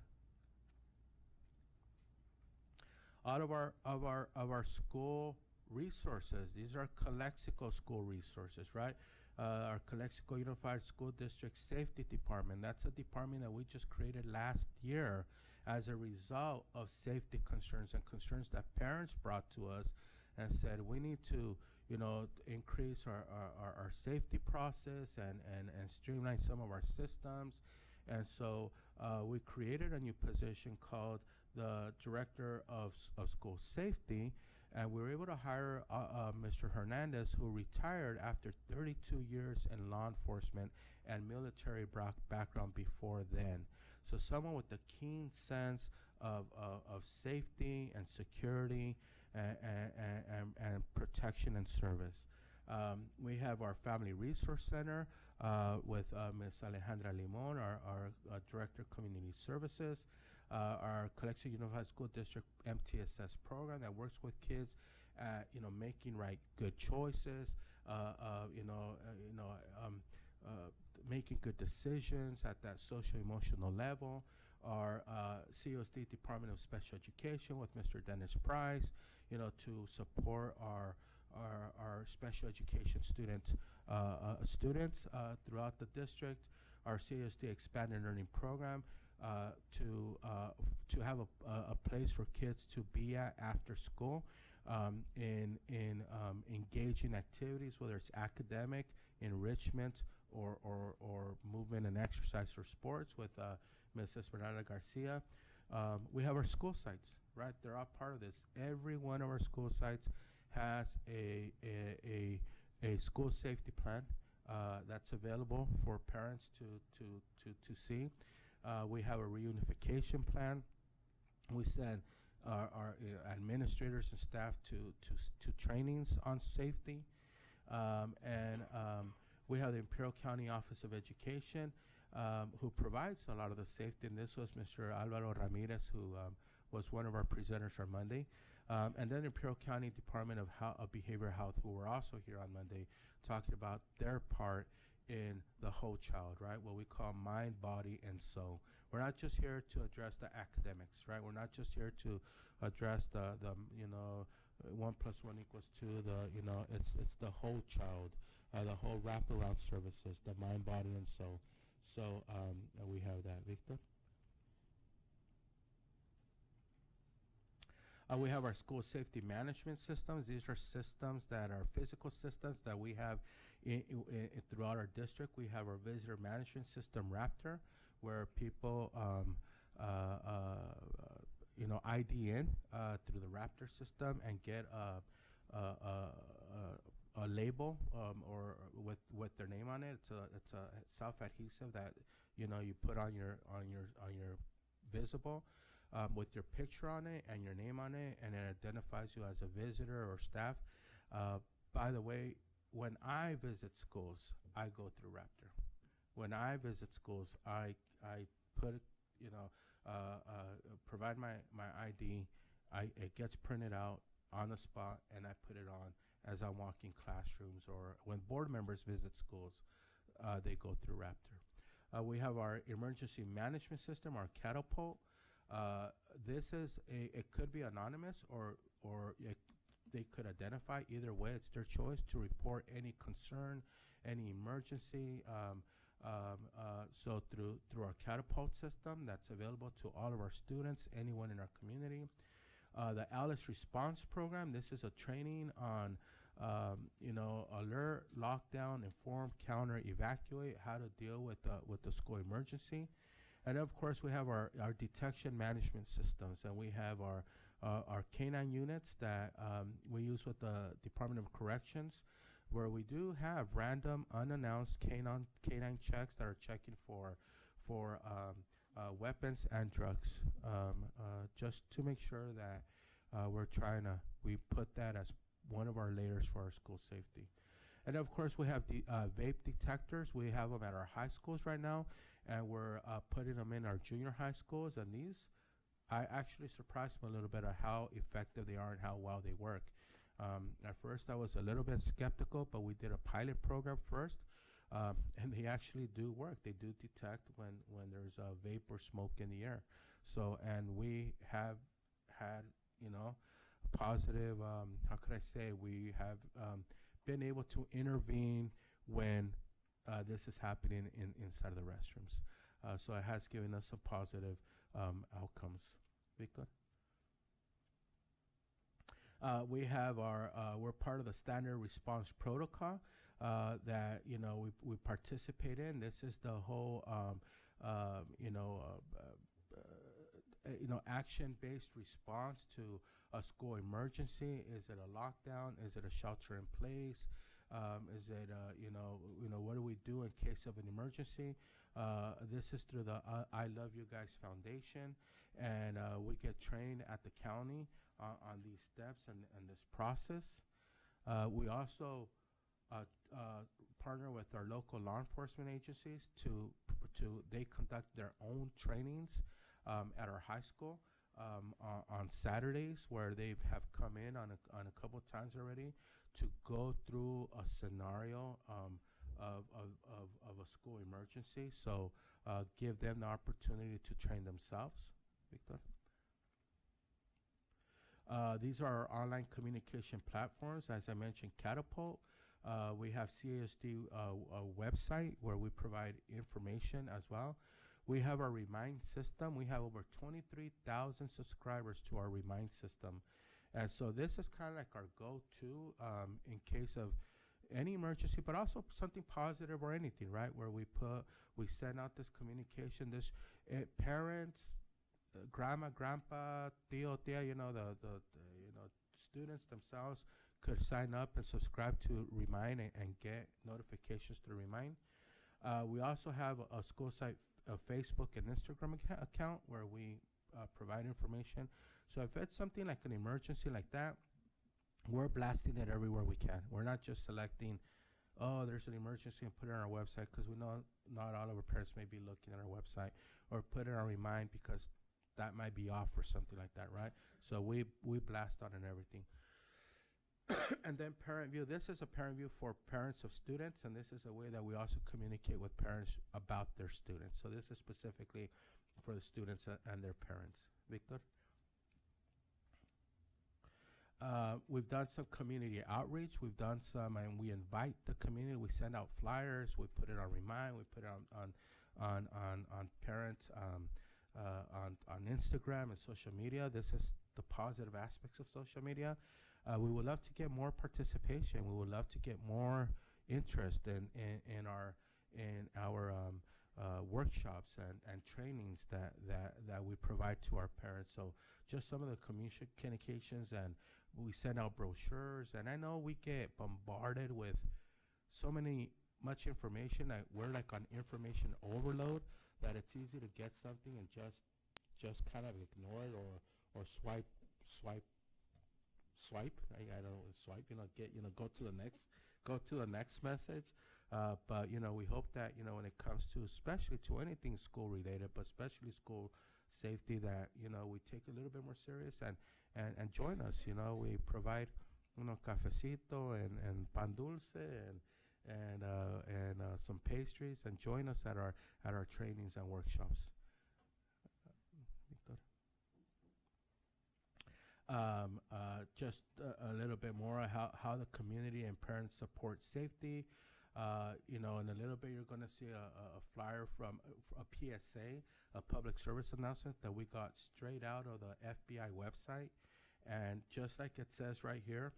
Out of our school resources, these are Calexico school resources, right? Our Calexico Unified School District Safety Department. That's a department that we just created last year as a result of safety concerns and concerns that parents brought to us and said we need to, increase our safety process and streamline some of our systems. And so we created a new position called the Director of School Safety, and we were able to hire Mr. Hernandez, who retired after 32 years in law enforcement and military background before then. So someone with a keen sense of safety and security and protection and service. We have our Family Resource Center with Ms. Alejandra Limon, our Director of Community Services. Our Calexico Unified School District MTSS program that works with kids at, making good choices, making good decisions at that social-emotional level. Our CUSD Department of Special Education with Mr. Dennis Price, to support our special education students throughout the district. Our CUSD Expanded Learning Program, to have a place for kids to be at after school, in engaging activities, whether it's academic, enrichment, or movement and exercise or sports with Ms. Esmeralda Garcia. We have our school sites, right? They're all part of this. Every one of our school sites has a school safety plan that's available for parents to see. We have a reunification plan. We send our administrators and staff to trainings on safety. We have the Imperial County Office of Education, who provides a lot of the safety. And this was Mr. Alvaro Ramirez, who was one of our presenters on Monday. And then Imperial County Department of Behavioral Health, who were also here on Monday, talking about their part in the whole child, right? What we call mind, body, and soul. We're not just here to address the academics, right? We're not just here to address the 1 + 1 = 2. It's the whole child, the whole wraparound services, the mind, body, and soul. So we have that, Victor. We have our school safety management systems. These are systems that are physical systems that we have throughout our district. We have our visitor management system, Raptor, where people ID in through the Raptor system and get a label or with their name on it. It's a self-adhesive that you put on your visible with your picture on it and your name on it, and it identifies you as a visitor or staff. By the way, when I visit schools, I go through Raptor. When I visit schools, I put it, provide my ID. It gets printed out on the spot, and I put it on as I'm walking classrooms, or when board members visit schools, they go through Raptor. We have our emergency management system, our Catapult. This is it could be anonymous, or they could identify. Either way, it's their choice to report any concern, any emergency. So through our Catapult system that's available to all of our students, anyone in our community. The Alice Response Program, this is a training on, alert, lockdown, inform, counter, evacuate, how to deal with the school emergency. And of course, we have our detection management systems, and we have our canine units that we use with the Department of Corrections, where we do have random, unannounced canine checks that are checking for weapons and drugs, just to make sure that we put that as one of our layers for our school safety. And of course, we have the vape detectors. We have them at our high schools right now, and we're putting them in our junior high schools. And these, I actually surprised me a little bit at how effective they are and how well they work. At first, I was a little bit skeptical, but we did a pilot program first, and they actually do work. They do detect when there's vape or smoke in the air. So, and we have had, positive, how could I say, we have been able to intervene when this is happening inside of the restrooms. So it has given us some positive outcomes. Victor? We have we're part of the standard response protocol that, we participate in. This is the whole, action-based response to a school emergency. Is it a lockdown? Is it a shelter in place? Is it, what do we do in case of an emergency? This is through the I Love You Guys Foundation, and we get trained at the county on these steps and this process. We also partner with our local law enforcement agencies they conduct their own trainings at our high school on Saturdays, where they have come in on a couple of times already to go through a scenario of a school emergency. So give them the opportunity to train themselves. Victor? These are our online communication platforms. As I mentioned, Catapult. We have CUSD website where we provide information as well. We have our Remind system. We have over 23,000 subscribers to our Remind system. And so this is kind of like our go-to in case of any emergency, but also something positive or anything, right? Where we send out this communication, parents, grandma, grandpa, tío, tía, the students themselves could sign up and subscribe to Remind and get notifications through Remind. We also have a school site, a Facebook and Instagram account where we provide information. So if it's something like an emergency like that, we're blasting it everywhere we can. We're not just selecting, there's an emergency and put it on our website, because we know not all of our parents may be looking at our website, or put it on Remind because that might be off or something like that, right? So we blast on it and everything. And then Parent View. This is a Parent View for parents of students, and this is a way that we also communicate with parents about their students. So this is specifically for the students and their parents. Victor? We've done some community outreach. We've done some, and we invite the community. We send out flyers. We put it on Remind. We put it on parents on Instagram and social media. This is the positive aspects of social media. We would love to get more participation. We would love to get more interest in our workshops and trainings that we provide to our parents. So just some of the communications, and we send out brochures. And I know we get bombarded with much information that we're like on information overload, that it's easy to get something and just just kind of ignore it or swipe. I don't know, swipe. Go to the next message. But we hope that when it comes to, especially to anything school related, but especially school safety, that we take a little bit more serious and join us. We provide cafecito and pan dulce and some pastries, and join us at our trainings and workshops. Victor? Just a little bit more how the community and parents support safety. In a little bit, you're going to see a flyer from a PSA, a public service announcement that we got straight out of the FBI website. And just like it says right here,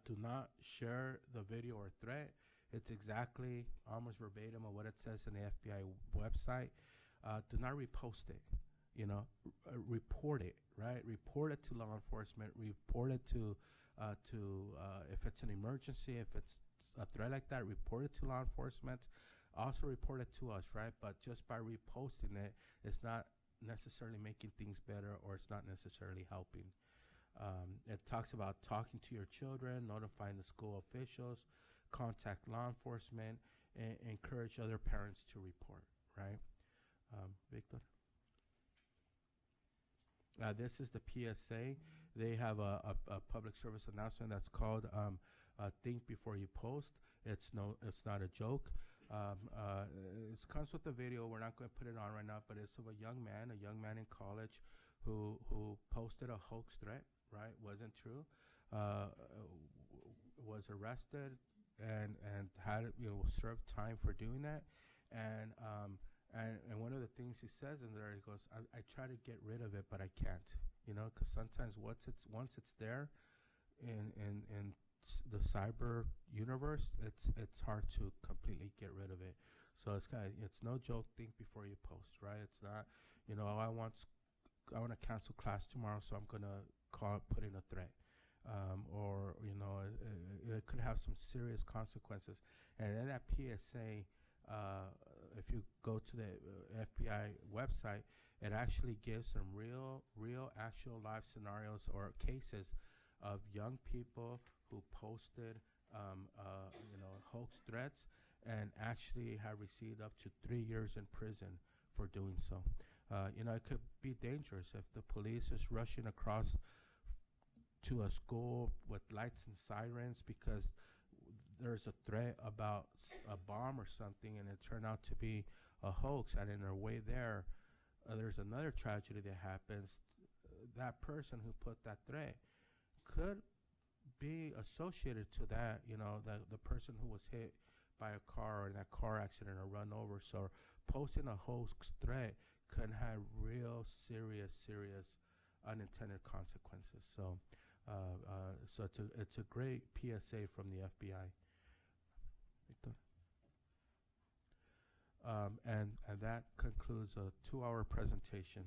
do not share the video or threat. It's exactly almost verbatim of what it says in the FBI website. Do not repost it. Report it, right? Report it to law enforcement. Report it to if it's an emergency, if it's a threat like that, report it to law enforcement. Also report it to us, right? But just by reposting it, it's not necessarily making things better, or it's not necessarily helping. It talks about talking to your children, notifying the school officials, contact law enforcement, and encourage other parents to report, right? Victor? This is the PSA. They have a public service announcement that's called "Think Before You Post." It's not a joke. It comes with the video. We're not going to put it on right now, but it's of a young man in college, who posted a hoax threat. Right, wasn't true. Was arrested and had served time for doing that. And one of the things he says in there, he goes, I try to get rid of it, but I can't, because sometimes once it's there in the cyber universe, it's hard to completely get rid of it. So it's no joke. Think before you post, right? It's not, I want to cancel class tomorrow, so I'm gonna put in a threat. Or it could have some serious consequences. And then that PSA, if you go to the FBI website, it actually gives some real actual live scenarios or cases of young people who posted hoax threats and actually have received up to 3 years in prison for doing so. It could be dangerous if the police is rushing across to a school with lights and sirens because there's a threat about a bomb or something, and it turned out to be a hoax, and in their way there, there's another tragedy that happens. That person who put that threat could be associated to that, the person who was hit by a car or in that car accident or run over. So posting a hoax threat can have real serious unintended consequences. So it's a great PSA from the FBI. Victor? And that concludes a 2-hour presentation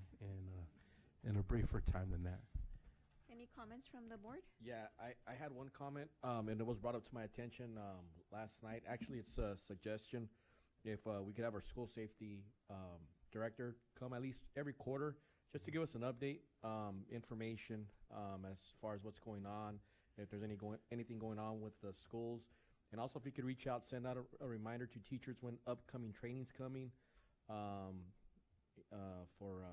in a briefer time than that. Any comments from the board? Yeah, I had one comment, and it was brought up to my attention last night. Actually, it's a suggestion. If we could have our school safety director come at least every quarter just to give us an update, information as far as what's going on, if there's anything going on with the schools. And also if you could reach out, send out a reminder to teachers when upcoming training's coming for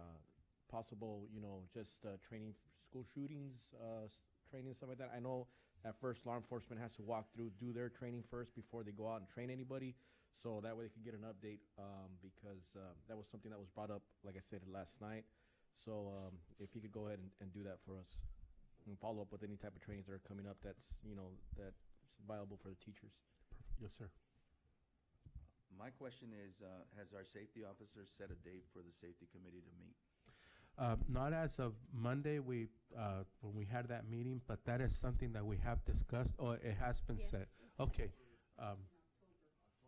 possible, just training for school shootings, training, stuff like that. I know at first law enforcement has to do their training first before they go out and train anybody. So that way they can get an update because that was something that was brought up, like I said, last night. So if you could go ahead and do that for us and follow up with any type of trainings that are coming up that's, that's viable for the teachers. Yes, sir. My question is, has our safety officer set a date for the safety committee to meet? Not as of Monday, when we had that meeting, but that is something that we have discussed. Oh, it has been set. Okay.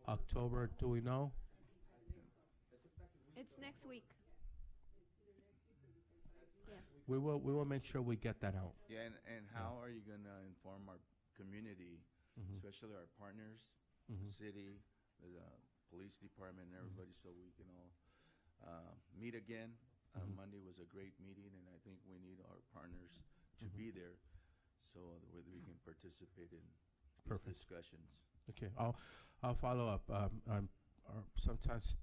October, do we know? It's next week. Yeah. We will make sure we get that out. Yeah, and how are you going to inform our community, especially our partners, the city, the police department, and everybody, so we can all meet again Mhm. Monday was a great meeting, and I think we need our partners to Mhm. be there so that we can participate in these Perfect. discussions. Okay, I'll follow up. Sometimes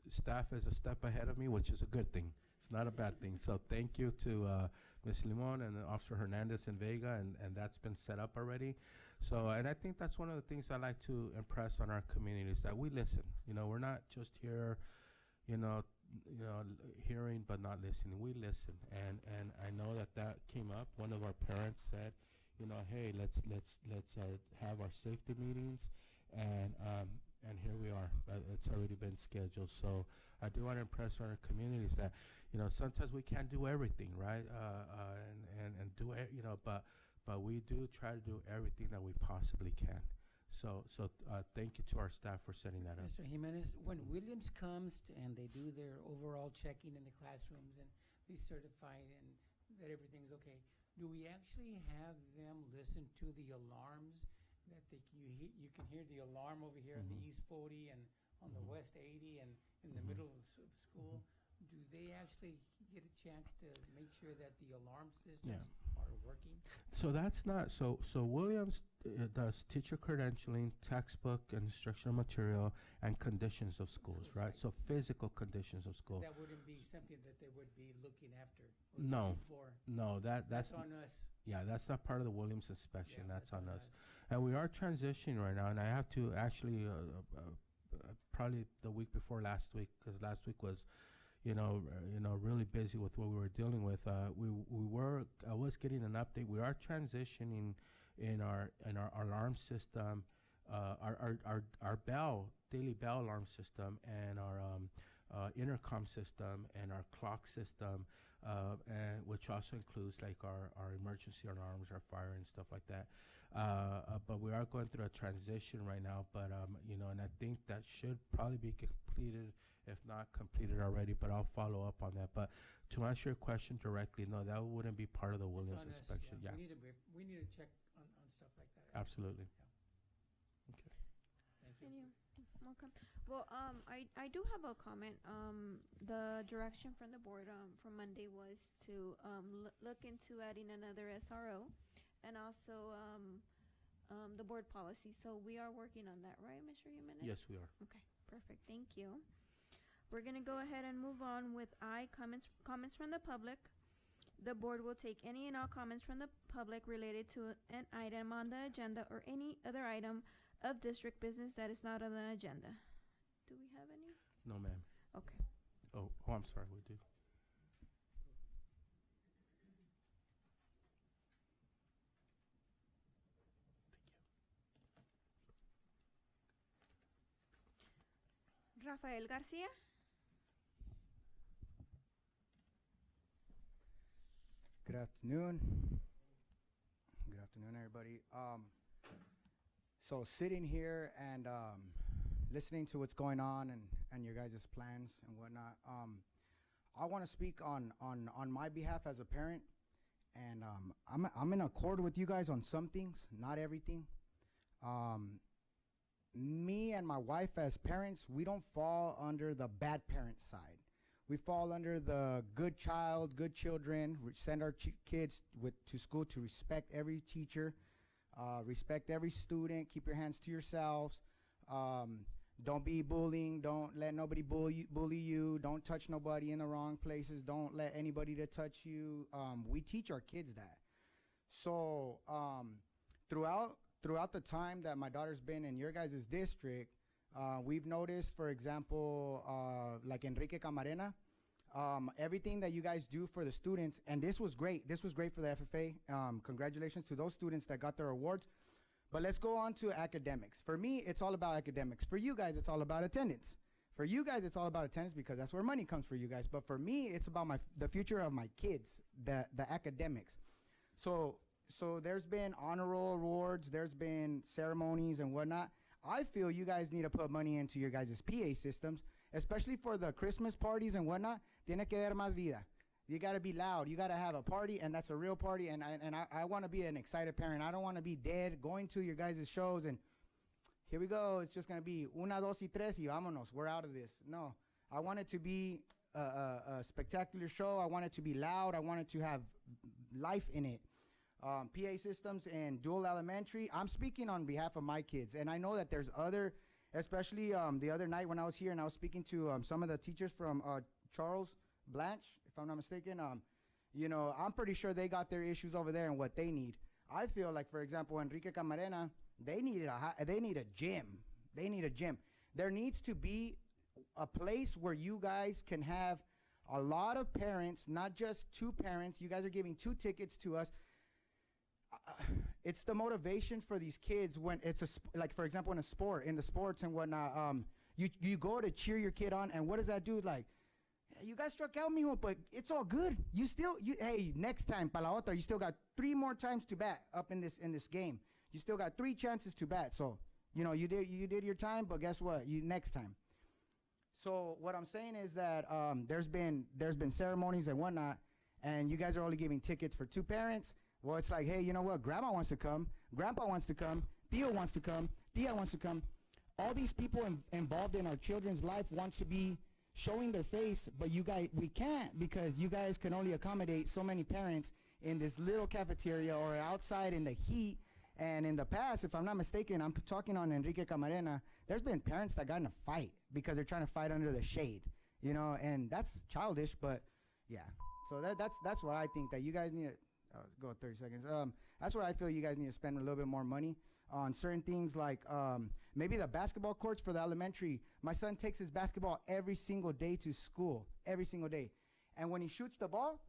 staff is a step ahead of me, which is a good thing. It's not a bad thing. So thank you to Ms. Limon and Officer Hernandez in Vega, and that's been set up already. So, and I think that's one of the things I like to impress on our community is that we listen. You know, we're not just here, hearing but not listening. We listen, and I know that came up. One of our parents said, hey, let's have our safety meetings, and here we are. It's already been scheduled. So I do want to impress our communities that sometimes we can't do everything, right? And do it, but we do try to do everything that we possibly can. So thank you to our staff for setting that up. Mr. Jimenez, when Williams comes and they do their overall checking in the classrooms and they certify and that everything's okay, do we actually have them listen to the alarms that you can hear the alarm over here on the Mhm. East 40 and on the Mhm. West 80 and in the Mhm. middle of school? Do they actually get a chance to make sure that the alarm systems are working? So that's not so Williams does teacher credentialing, textbook and instructional material, and conditions of schools, it's right? like- So physical conditions of school. That wouldn't be something that they would be looking after or No. looking for. No, that's on us. yeah, that's not part of the Williams inspection. Yeah, that's on us. And we are transitioning right now, and I have to actually probably the week before last week, because last week was really busy with what we were dealing with. I was getting an update. We are transitioning in our alarm system, our daily bell alarm system, and our intercom system, and our clock system, and which also includes like our emergency alarms, our fire and stuff like that. But we are going through a transition right now. But and I think that should probably be completed, if not completed already. But I'll follow up on that. But to answer your question directly, no, that wouldn't be part of the Williams on us, inspection. Yeah, We need to check on stuff like that. absolutely. Thank you. Welcome. Well, I do have a comment. The direction from the board from Monday was to look into adding another SRO, and also the board policy. So we are working on that, right, Mr. Jimenez? Yes, we are. Okay, perfect. Thank you. We're gonna go ahead and move on with comments from the public. The board will take any and all comments from the public related to an item on the agenda or any other item of district business that is not on the agenda. Do we have any? No, ma'am. Okay. Oh, I'm sorry. We do. Rafael Garcia. Good afternoon. Good afternoon, everybody. So sitting here and listening to what's going on and your guys' plans and whatnot, I want to speak on my behalf as a parent, and I'm in accord with you guys on some things, not everything. Me and my wife as parents, we don't fall under the bad parent side. We fall under the good child, good children. We send our kids to school to respect every teacher, respect every student, keep your hands to yourselves. Don't be bullying. Don't let nobody bully you. Don't touch nobody in the wrong places. Don't let anybody to touch you. We teach our kids that. So throughout the time that my daughter's been in your guys' district, we've noticed, for example, like Enrique Camarena, everything that you guys do for the students, and this was great. This was great for the FFA. Congratulations to those students that got their awards. But let's go on to academics. For me, it's all about academics. For you guys, it's all about attendance. For you guys, it's all about attendance because that's where money comes for you guys. But for me, it's about the future of my kids, the academics. So there's been honor roll awards, there's been ceremonies and whatnot. I feel you guys need to put money into your guys' PA systems, especially for the Christmas parties and whatnot. Tiene que dar más vida. You got to be loud. You got to have a party, and that's a real party. And I want to be an excited parent. I don't want to be dead going to your guys' shows and here we go. It's just going to be una, dos, y tres, y vámonos. We're out of this. No, I want it to be a spectacular show. I want it to be loud. I want it to have life in it. PA systems in Dual Elementary. I'm speaking on behalf of my kids, and I know that there's other, especially the other night when I was here and I was speaking to some of the teachers from Charles Blanche, if I'm not mistaken. You know, I'm pretty sure they got their issues over there and what they need. I feel like, for example, Enrique Camarena, they need a gym. They need a gym. There needs to be a place where you guys can have a lot of parents, not just 2 parents. You guys are giving 2 tickets to us. It's the motivation for these kids when it's like, for example, in the sports and whatnot. You go to cheer your kid on, and what does that do? Like, you guys struck out, mijo, but it's all good. Hey, next time, pa la otra, you still got 3 more times to bat up in this game. You still got 3 chances to bat. So, you know, you did your time, but guess what? Next time. So what I'm saying is that there's been ceremonies and whatnot, and you guys are only giving tickets for 2 parents. Well, it's like, hey, you know what? Grandma wants to come. Grandpa wants to come. Theo wants to come. Tia wants to come. All these people involved in our children's life wants to be showing their face, but we can't, because you guys can only accommodate so many parents in this little cafeteria or outside in the heat. And in the past, if I'm not mistaken, I'm talking on Enrique Camarena, there's been parents that got in a fight because they're trying to fight under the shade, you know, and that's childish, but yeah. So that's what I think, that you guys need to, go 30 seconds. That's where I feel you guys need to spend a little bit more money on certain things, like maybe the basketball courts for the elementary. My son takes his basketball every single day to school, every single day. And when he shoots the ball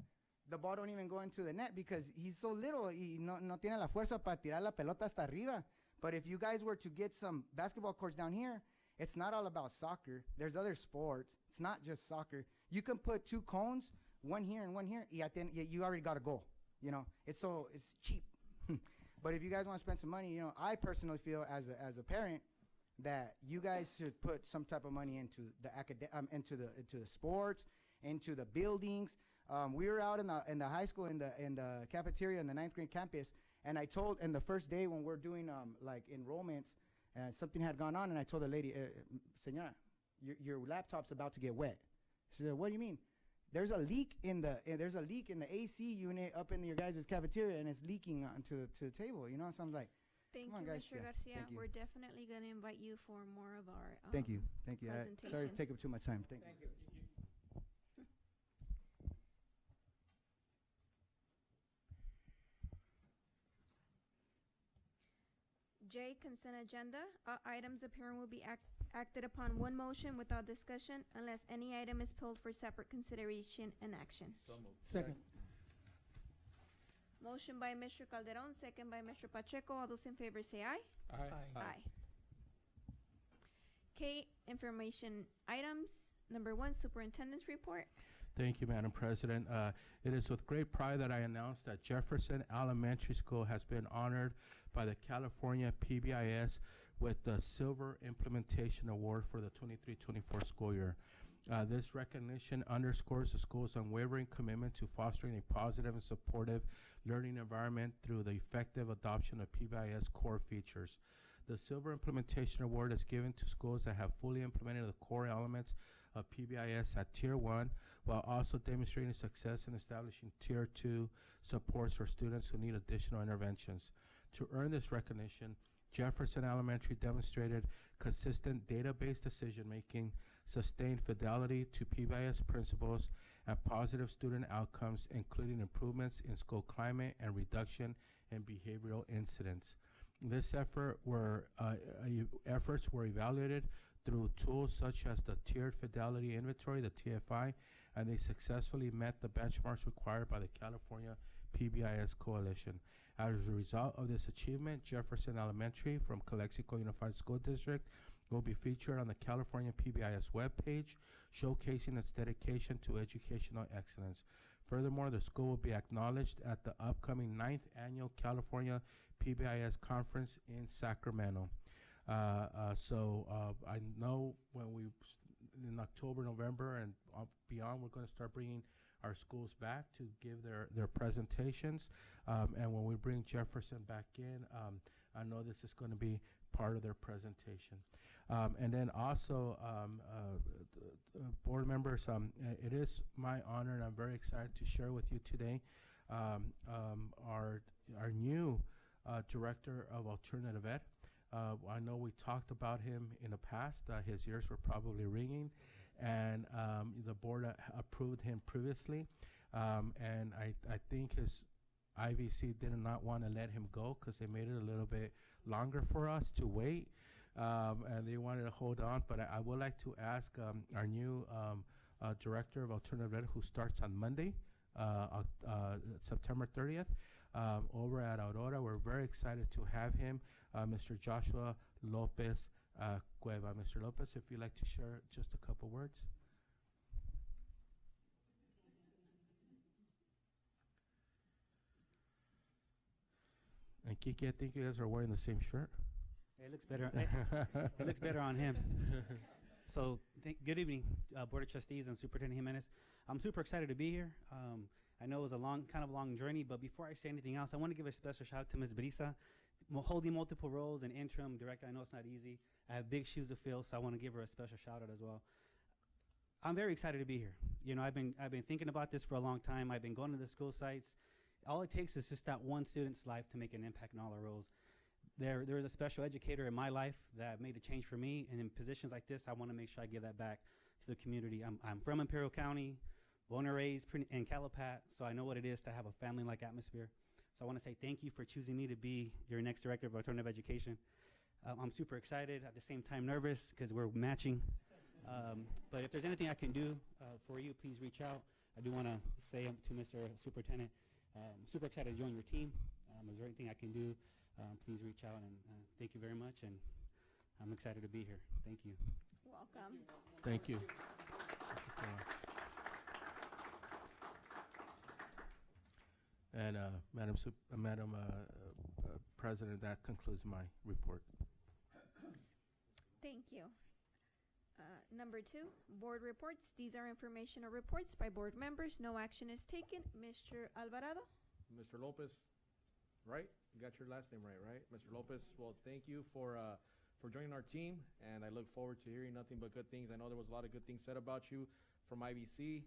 don't even go into the net because he's so little. Y no tiene la fuerza para tirar la pelota hasta arriba. But if you guys were to get some basketball courts down here, it's not all about soccer. There's other sports. It's not just soccer. You can put 2 cones, one here and one here. You already got a goal. You know, it's cheap. But if you guys want to spend some money, you know, I personally feel as a parent that you guys should put some type of money into the sports, into the buildings. We were out in the high school in the cafeteria in the 9th grade campus, and I told, in the first day when we're doing like enrollments, something had gone on, and I told the lady, "Señora, your laptop's about to get wet." She said, "What do you mean?" There's a leak in the AC unit up in your guys' cafeteria, and it's leaking onto the table. You know, so I'm like, Thank come on, you, guys. Mr. Yeah, Garcia. thank you. We're definitely going to invite you for more of our Thank you. Sorry to take up too much time. Thank you. J, consent agenda. Items appearing will be acted upon one motion without discussion unless any item is pulled for separate consideration and action. So moved. Second. Motion by Mr. Calderon, second by Mr. Pacheco. All those in favor say aye. Aye. K, information items. Number 1, Superintendent's report. Thank you, Madam President. It is with great pride that I announce that Jefferson Elementary School has been honored by the California PBIS with the Silver Implementation Award for the 23-24 school year. This recognition underscores the school's unwavering commitment to fostering a positive and supportive learning environment through the effective adoption of PBIS core features. The Silver Implementation Award is given to schools that have fully implemented the core elements of PBIS at Tier 1, while also demonstrating success in establishing Tier 2 supports for students who need additional interventions. To earn this recognition, Jefferson Elementary demonstrated consistent data-based decision-making, sustained fidelity to PBIS principles, and positive student outcomes, including improvements in school climate and reduction in behavioral incidents. Efforts were evaluated through tools such as the Tiered Fidelity Inventory, the TFI, and they successfully met the benchmarks required by the California PBIS Coalition. As a result of this achievement, Jefferson Elementary from Calexico Unified School District will be featured on the California PBIS webpage, showcasing its dedication to educational excellence. Furthermore, the school will be acknowledged at the upcoming 9th Annual California PBIS Conference in Sacramento. I know in October, November, and beyond, we're going to start bringing our schools back to give their presentations. And when we bring Jefferson back in, I know this is going to be part of their presentation. And then also, board members, it is my honor, and I'm very excited to share with you today our new director of alternative ed. I know we talked about him in the past. His ears were probably ringing, and the board approved him previously. And I think his IVC did not want to let him go because they made it a little bit longer for us to wait, and they wanted to hold on. But I would like to ask our new director of alternative ed, who starts on Monday, September 30th, over at Aurora. We're very excited to have him, Mr. Joshua Lopez Cueva. Mr. Lopez, if you'd like to share just a couple words. And Kiki, I think you guys are wearing the same shirt. It looks better. It looks better on him. So, good evening, Board of Trustees and Superintendent Jimenez. I'm super excited to be here. I know it was a long journey, but before I say anything else, I want to give a special shout out to Ms. Brisa, holding multiple roles and interim director. I know it's not easy. I have big shoes to fill, so I want to give her a special shout out as well. I'm very excited to be here. You know, I've been thinking about this for a long time. I've been going to the school sites. All it takes is just that one student's life to make an impact in all our roles. There is a special educator in my life that made a change for me, and in positions like this, I want to make sure I give that back to the community. I'm from Imperial County, born and raised in Calapat, so I know what it is to have a family-like atmosphere. So I want to say thank you for choosing me to be your next director of alternative education. I'm super excited, at the same time nervous, because we're matching. But if there's anything I can do for you, please reach out. I do want to say to Mr. Superintendent, super excited to join your team. Is there anything I can do? Please reach out, and thank you very much, and I'm excited to be here. Thank you. Welcome. Thank you. And Madam President, that concludes my report. Thank you. Number 2, board reports. These are informational reports by board members. No action is taken. Mr. Alvarado? Mr. Lopez, right? You got your last name right? Mr. Lopez, well, thank you for joining our team, and I look forward to hearing nothing but good things. I know there was a lot of good things said about you from IVC.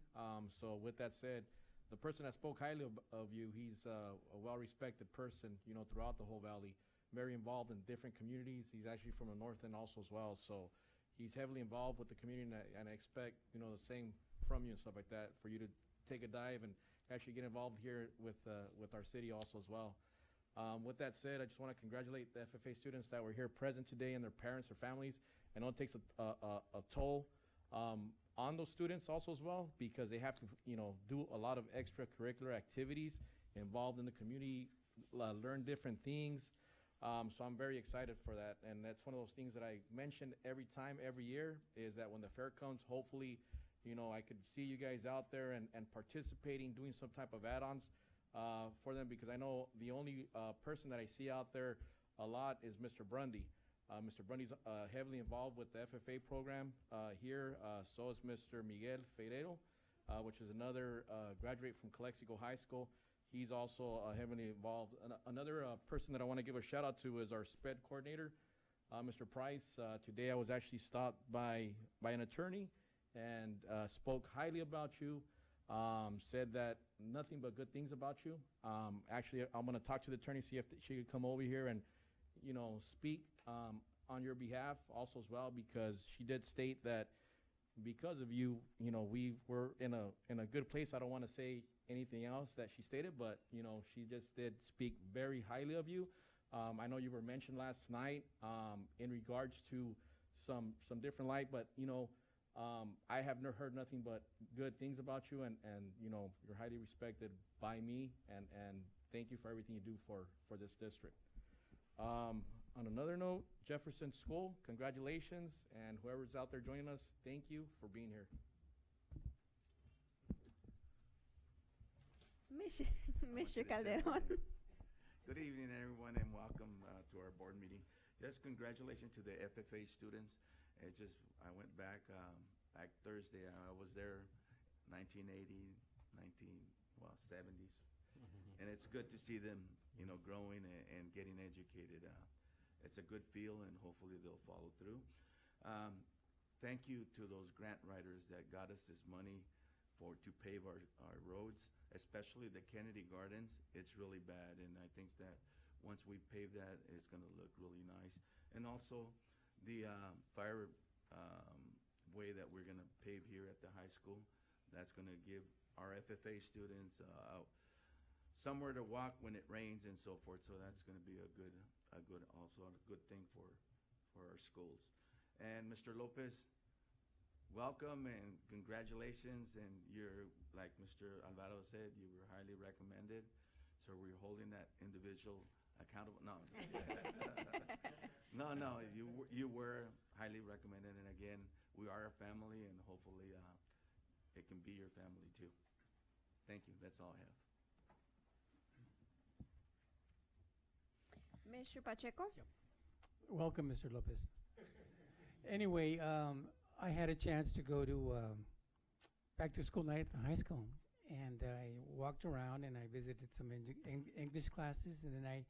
So with that said, the person that spoke highly of you, he's a well-respected person, you know, throughout the whole valley, very involved in different communities. He's actually from the north end also as well. So he's heavily involved with the community, and I expect, you know, the same from you and stuff like that, for you to take a dive and actually get involved here with our city also as well. With that said, I just want to congratulate the FFA students that were here present today, and their parents, their families. I know it takes a toll on those students also as well, because they have to, you know, do a lot of extracurricular activities, involved in the community, learn different things. So I'm very excited for that, and that's one of those things that I mention every year, is that when the fair comes, hopefully, you know, I could see you guys out there and participating, doing some type of add-ons for them, because I know the only person that I see out there a lot is Mr. Brundy. Mr. Brundy's heavily involved with the FFA program here. So is Mr. Miguel Ferrero, which is another graduate from Calexico High School. He's also heavily involved. Another person that I want to give a shout out to is our SPED coordinator, Mr. Price. Today I was actually stopped by an attorney and spoke highly about you, said that nothing but good things about you. Actually, I'm going to talk to the attorney, see if she could come over here and, you know, speak on your behalf also as well, because she did state that because of you, you know, we were in a good place. I don't want to say anything else that she stated, but, you know, she just did speak very highly of you. I know you were mentioned last night in regards to some different light, but, you know, I have heard nothing but good things about you, and you know, you're highly respected by me, and thank you for everything you do for this district. On another note, Jefferson School, congratulations, and whoever's out there joining us, thank you for being here. Mr. Calderon. Good evening, everyone, and welcome to our board meeting. Just congratulations to the FFA students. I went back Thursday. I was there 1980, 70s. And it's good to see them, you know, growing and getting educated. it's a good feel, and hopefully they'll follow through. Thank you to those grant writers that got us this money to pave our roads, especially the Kennedy Gardens. It's really bad, and I think that once we pave that, it's going to look really nice. And also the fire way that we're going to pave here at the high school, that's going to give our FFA students somewhere to walk when it rains and so forth. So that's going to be a good thing for our schools. And Mr. Lopez, welcome and congratulations. And you're, like Mr. Alvaro said, you were highly recommended. So we're holding that individual accountable. No, no, you were highly recommended. And again, we are a family, and hopefully it can be your family too. Thank you. That's all I have. Mr. Pacheco? Welcome, Mr. Lopez. Anyway, I had a chance to go to back to school night at the high school, and I walked around and I visited some English classes, and then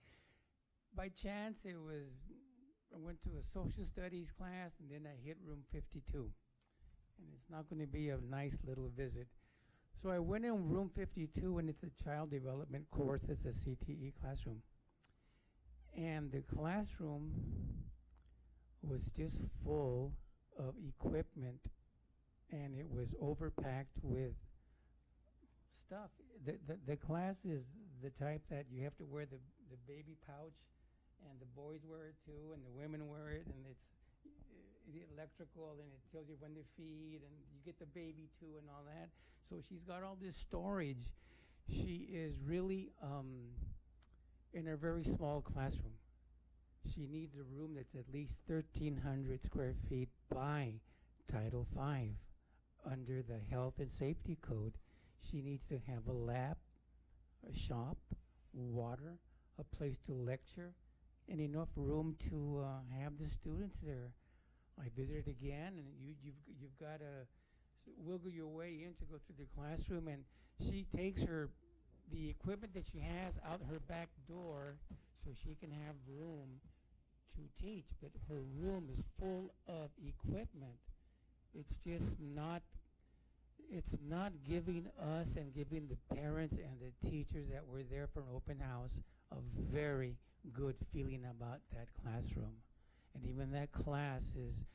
by chance, I went to a social studies class, and then I hit room 52, and it's not going to be a nice little visit. So I went in room 52, and it's a child development course. It's a CTE classroom. And the classroom was just full of equipment, and it was overpacked with stuff. The class is the type that you have to wear the baby pouch, and the boys wear it too, and the women wear it, and it's electrical, and it tells you when to feed, and you get the baby too, and all that. So she's got all this storage. She is really in a very small classroom. She needs a room that's at least 1,300 square feet by Title V. Under the Health and Safety Code, she needs to have a lab, a shop, water, a place to lecture, and enough room to have the students there. I visited again, and you've got to wiggle your way in to go through the classroom, and she takes the equipment that she has out her back door so she can have room to teach, but her room is full of equipment. It's just not giving us and giving the parents and the teachers that were there for an open house a very good feeling about that classroom. And even that class is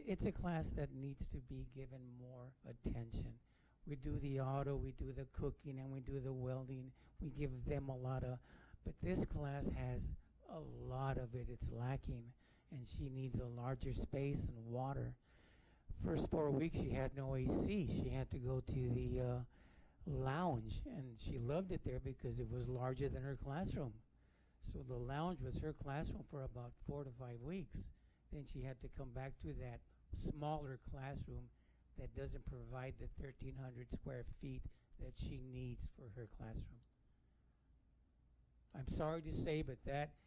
it's a class that needs to be given more attention. We do the auto, we do the cooking, and we do the welding. We give them a lot of, but this class has a lot of it. It's lacking, and she needs a larger space and water. First 4 weeks, she had no AC. She had to go to the lounge, and she loved it there because it was larger than her classroom. So the lounge was her classroom for about 4 to 5 weeks. Then she had to come back to that smaller classroom that doesn't provide the 1,300 square feet that she needs for her classroom. I'm sorry to say, but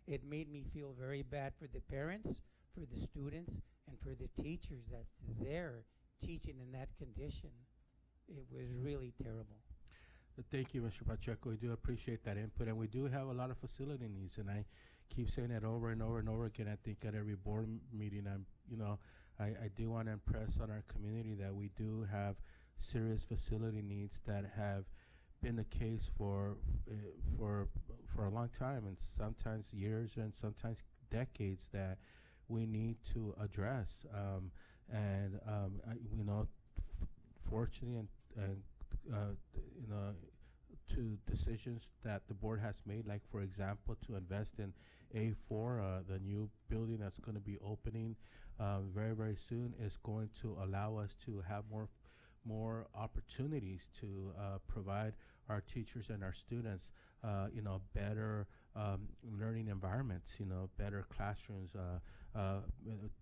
it made me feel very bad for the parents, for the students, and for the teachers that's there teaching in that condition. It was really terrible. Thank you, Mr. Pacheco. We do appreciate that input, and we do have a lot of facility needs, and I keep saying that over and over and over again. I think at every board meeting, I do want to impress on our community that we do have serious facility needs that have been the case for a long time, and sometimes years and sometimes decades, that we need to address. Fortunately, to decisions that the board has made, like for example, to invest in A4, the new building that's going to be opening very, very soon, is going to allow us to have more opportunities to provide our teachers and our students, better learning environments, better classrooms,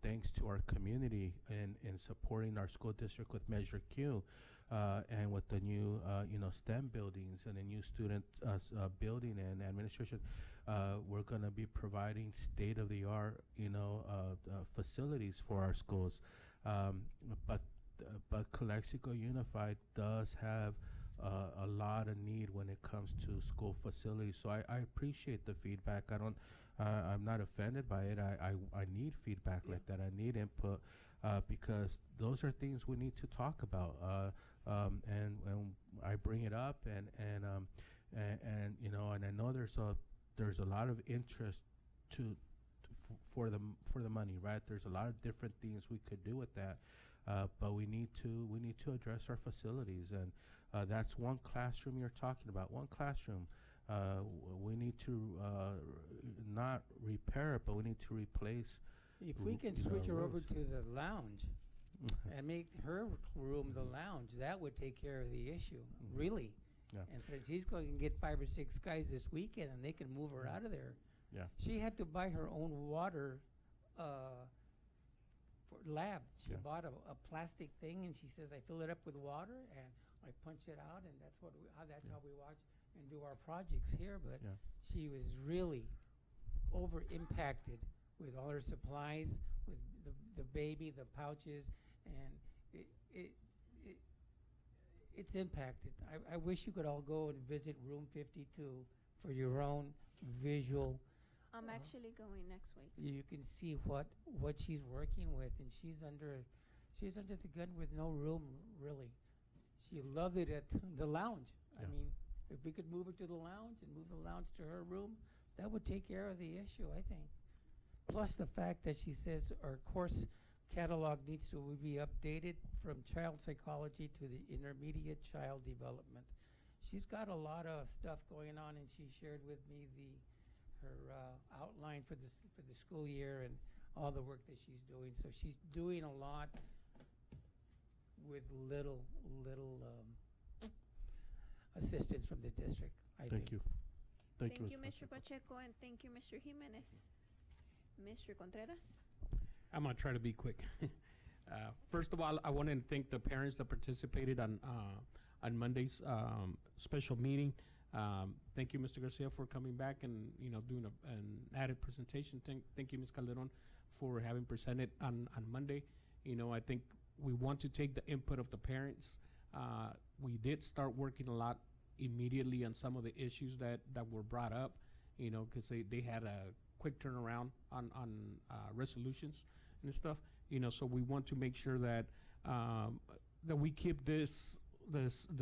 thanks to our community in supporting our school district with Measure Q, and with the new, STEM buildings and the new student building and administration. We're going to be providing state-of-the-art, facilities for our schools. But Calexico Unified does have a lot of need when it comes to school facilities. So I appreciate the feedback. I'm not offended by it. I need feedback like that. I need input because those are things we need to talk about. And I bring it up, and you know, and I know there's a lot of interest for the money, right? There's a lot of different things we could do with that, but we need to address our facilities, and that's one classroom you're talking about. One classroom. We need to not repair it, but we need to replace. If we can switch her over to the lounge and make her room the lounge, that would take care of the issue, really. Yeah. And Francisco can get 5 or 6 guys this weekend, and they can move her out of there. Yeah. She had to buy her own water for lab. She bought a plastic thing, and she says, I fill it up with water, and I punch it out, and that's how we watch and do our projects here. But she was really over impacted with all her supplies, with the baby, the pouches, and it's impacted. I wish you could all go and visit room 52 for your own visual. I'm actually going next week. You can see what she's working with, and she's under the gun with no room, really. She loved it at the lounge. I mean, if we could move her to the lounge and move the lounge to her room, that would take care of the issue, I think. Plus the fact that she says our course catalog needs to be updated from child psychology to the intermediate child development. She's got a lot of stuff going on, and she shared with me her outline for the school year and all the work that she's doing. So she's doing a lot with little assistance from the district, I think. Thank you. Thank you, Mr. Pacheco, and thank you, Mr. Jimenez. Mr. Contreras? I'm going to try to be quick. First of all, I want to thank the parents that participated on Monday's special meeting. Thank you, Mr. Garcia, for coming back and doing an added presentation. Thank you, Ms. Calderon, for having presented on Monday. I think we want to take the input of the parents. We did start working a lot immediately on some of the issues that were brought up, because they had a quick turnaround on resolutions and stuff. So we want to make sure that that we keep the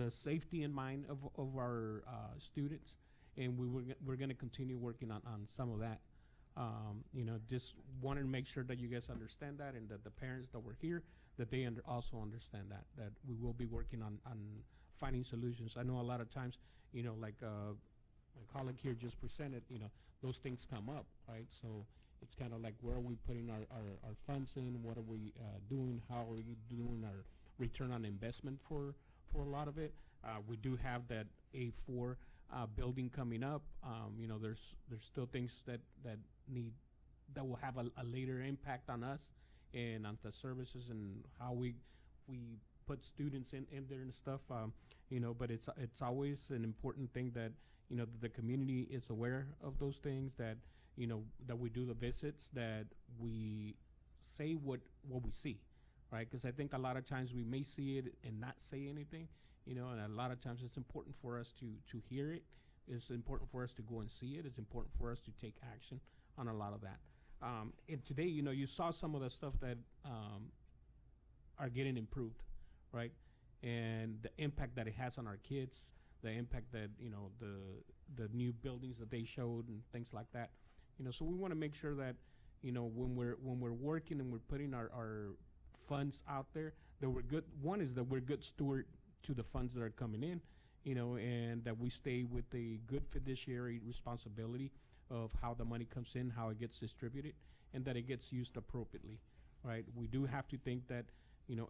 safety in mind of our students, and we're going to continue working on some of that. Just wanted to make sure that you guys understand that, and that the parents that were here, that they also understand that we will be working on finding solutions. I know a lot of times, like my colleague here just presented, those things come up, right? So it's kind of like, where are we putting our funds in? What are we doing? How are we doing our return on investment for a lot of it? We do have that A4 building coming up. There's still things that will have a later impact on us and on the services and how we put students in there and stuff. But it's always an important thing that that the community is aware of those things, that that we do the visits, that we say what we see, right? Because I think a lot of times we may see it and not say anything, and a lot of times it's important for us to hear it. It's important for us to go and see it. It's important for us to take action on a lot of that. And today, you saw some of the stuff that are getting improved, right? And the impact that it has on our kids, the impact that, the new buildings that they showed and things like that. So we want to make sure that, when we're working and we're putting our funds out there, that we're good. One is that we're good steward to the funds that are coming in, and that we stay with a good fiduciary responsibility of how the money comes in, how it gets distributed, and that it gets used appropriately, right? We do have to think that,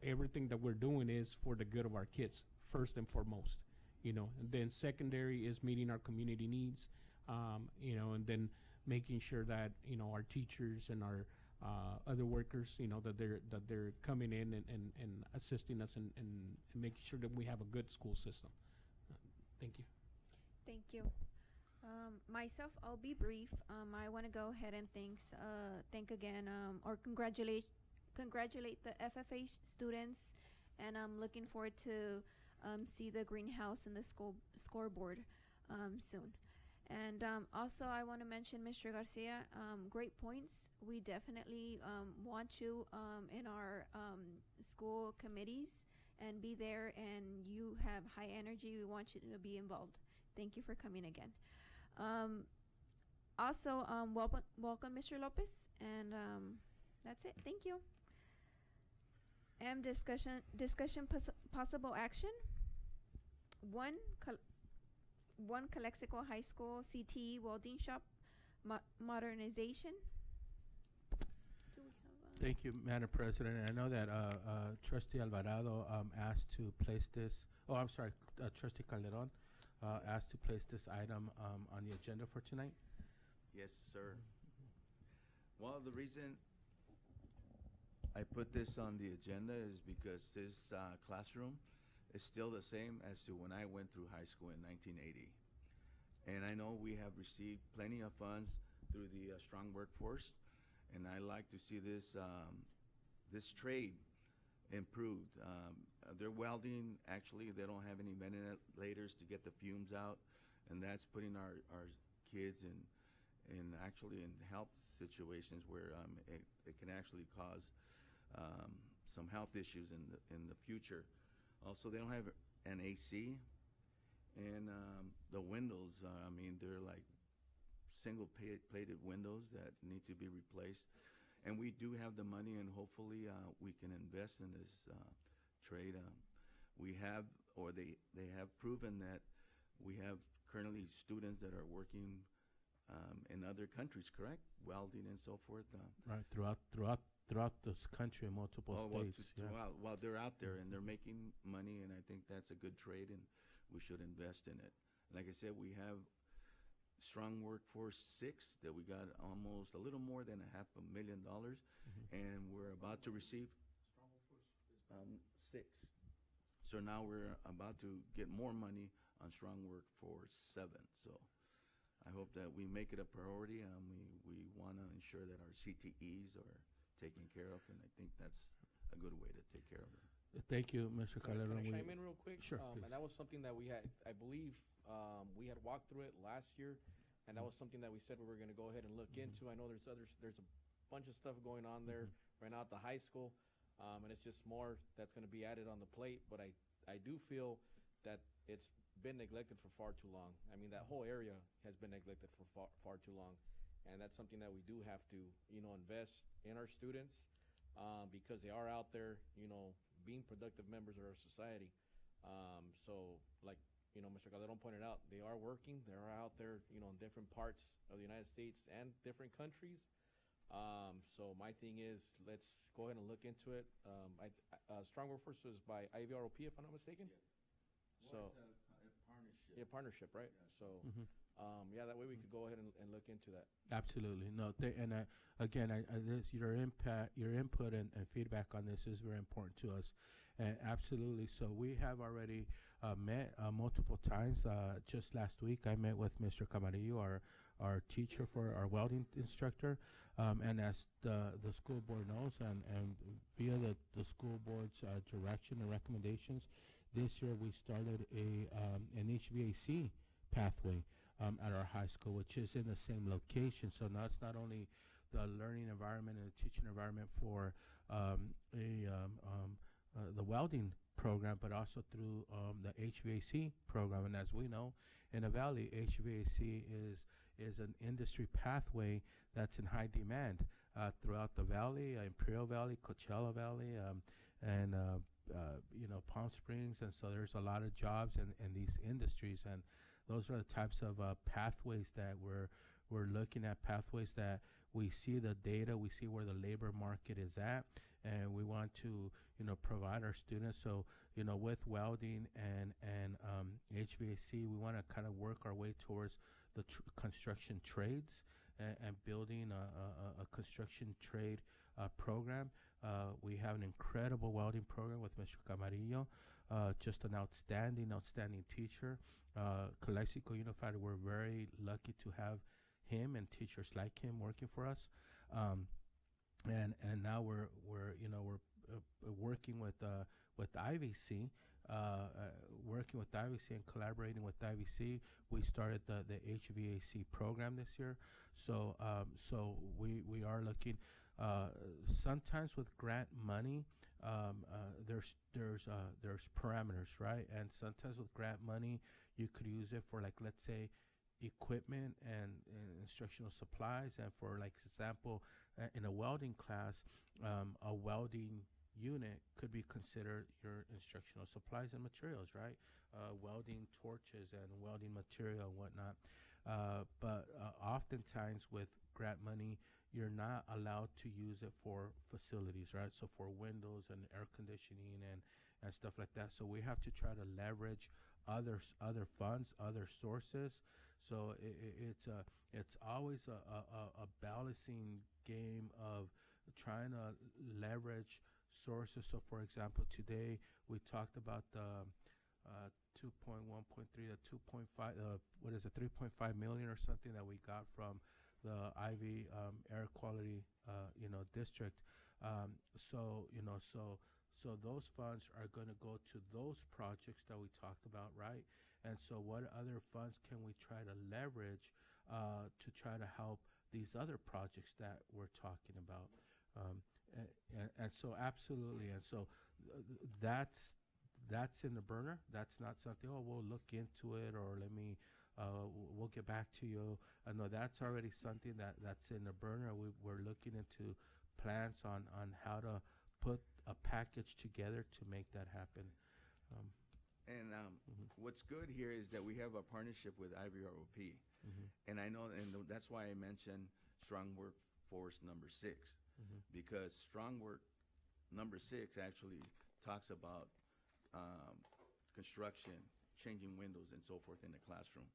everything that we're doing is for the good of our kids, first and foremost, and then secondary is meeting our community needs, and then making sure that, our teachers and our other workers, that they're coming in and assisting us and making sure that we have a good school system. Thank you. Thank you. Myself, I'll be brief. I want to go ahead and thank again, or congratulate the FFA students, and I'm looking forward to see the greenhouse and the scoreboard soon. And also, I want to mention, Mr. Garcia, great points. We definitely want you in our school committees and be there, and you have high energy. We want you to be involved. Thank you for coming again. Also, welcome, Mr. Lopez, and that's it. Thank you. Discussion possible action. One Calexico High School CTE welding shop modernization. Do we have Thank you, Madam President. I know that Trustee Alvarado asked to place this. Oh, I'm sorry, Trustee Calderon asked to place this item on the agenda for tonight. Yes, sir. Well, the reason I put this on the agenda is because this classroom is still the same as to when I went through high school in 1980. And I know we have received plenty of funds through the strong workforce, and I like to see this this trade improved. They're welding, actually, they don't have any ventilators to get the fumes out, and that's putting our kids in actually in health situations where it can actually cause some health issues in the future. Also, they don't have an AC, and the windows, I mean, they're like single-plated windows that need to be replaced. And we do have the money, and hopefully we can invest in this trade. We have, or they have proven that we have currently students that are working in other countries, correct? Welding and so forth. Right, throughout this country, multiple states. While they're out there and they're making money, and I think that's a good trade, and we should invest in it. Like I said, we have Strong Workforce 6 that we got almost a little more than $500,000, and we're about to receive Strong Workforce 6. So now we're about to get more money on Strong Workforce 7. So I hope that we make it a priority, and we want to ensure that our CTEs are taken care of, and I think that's a good way to take care of it. Thank you, Mr. Calderon. Can I chime in real quick? Sure, and that was something that we had, I believe, we had walked through it last year, and that was something that we said we were going to go ahead and look into. I know there's a bunch of stuff going on there right now at the high school, and it's just more that's going to be added on the plate. But I do feel that it's been neglected for far too long. I mean, that whole area has been neglected for far too long, and that's something that we do have to, invest in our students, because they are out there, being productive members of our society. So, like, Mr. Calderon pointed out, they are working. They are out there, in different parts of the United States and different countries. So my thing is, let's go ahead and look into it. Strong Workforce is by IVROP, if I'm not mistaken. Yeah. Well, it's a partnership. Yeah, partnership, right? So, that way we could go ahead and look into that. Absolutely. No, again, your input and feedback on this is very important to us. Absolutely. So we have already met multiple times. Just last week, I met with Mr. Camarillo, our teacher for our welding instructor. And as the school board knows, and via the school board's direction and recommendations, this year we started an HVAC pathway at our high school, which is in the same location. So now it's not only the learning environment and the teaching environment for the welding program, but also through the HVAC program. And as we know, in the Valley, HVAC is an industry pathway that's in high demand throughout the Valley, Imperial Valley, Coachella Valley, and Palm Springs. And so there's a lot of jobs in these industries, and those are the types of pathways that we're looking at, pathways that we see the data, we see where the labor market is at, and we want to provide our students. So with welding and HVAC, we want to kind of work our way towards the construction trades and building a construction trade program. We have an incredible welding program with Mr. Camarillo, just an outstanding teacher. Calexico Unified, we're very lucky to have him and teachers like him working for us. And now we're working with IVC working with IVC and collaborating with IVC, we started the HVAC program this year. So we are looking. Sometimes with grant money, there's parameters, right? And sometimes with grant money, you could use it for, like, let's say, equipment and instructional supplies. And for, like, example, in a welding class, a welding unit could be considered your instructional supplies and materials, right? Welding torches and welding material and whatnot. But oftentimes with grant money, you're not allowed to use it for facilities, right? So for windows and air conditioning and stuff like that. So we have to try to leverage other funds, other sources. So it's always a balancing game of trying to leverage sources. So for example, today we talked about the 2.1.3, the 2.5, what is it, 3.5 million or something that we got from the Ivy Air Quality, district. So those funds are going to go to those projects that we talked about, right? And so what other funds can we try to leverage to try to help these other projects that we're talking about? And so absolutely. And so that's in the burner. That's not something, we'll look into it, or we'll get back to you. No, that's already something that's in the burner. We're looking into plans on how to put a package together to make that happen. What's good here is that we have a partnership with IVROP. And I know, and that's why I mentioned Strong Workforce number 6, because Strong Work number 6 actually talks about construction, changing windows and so forth in the classroom.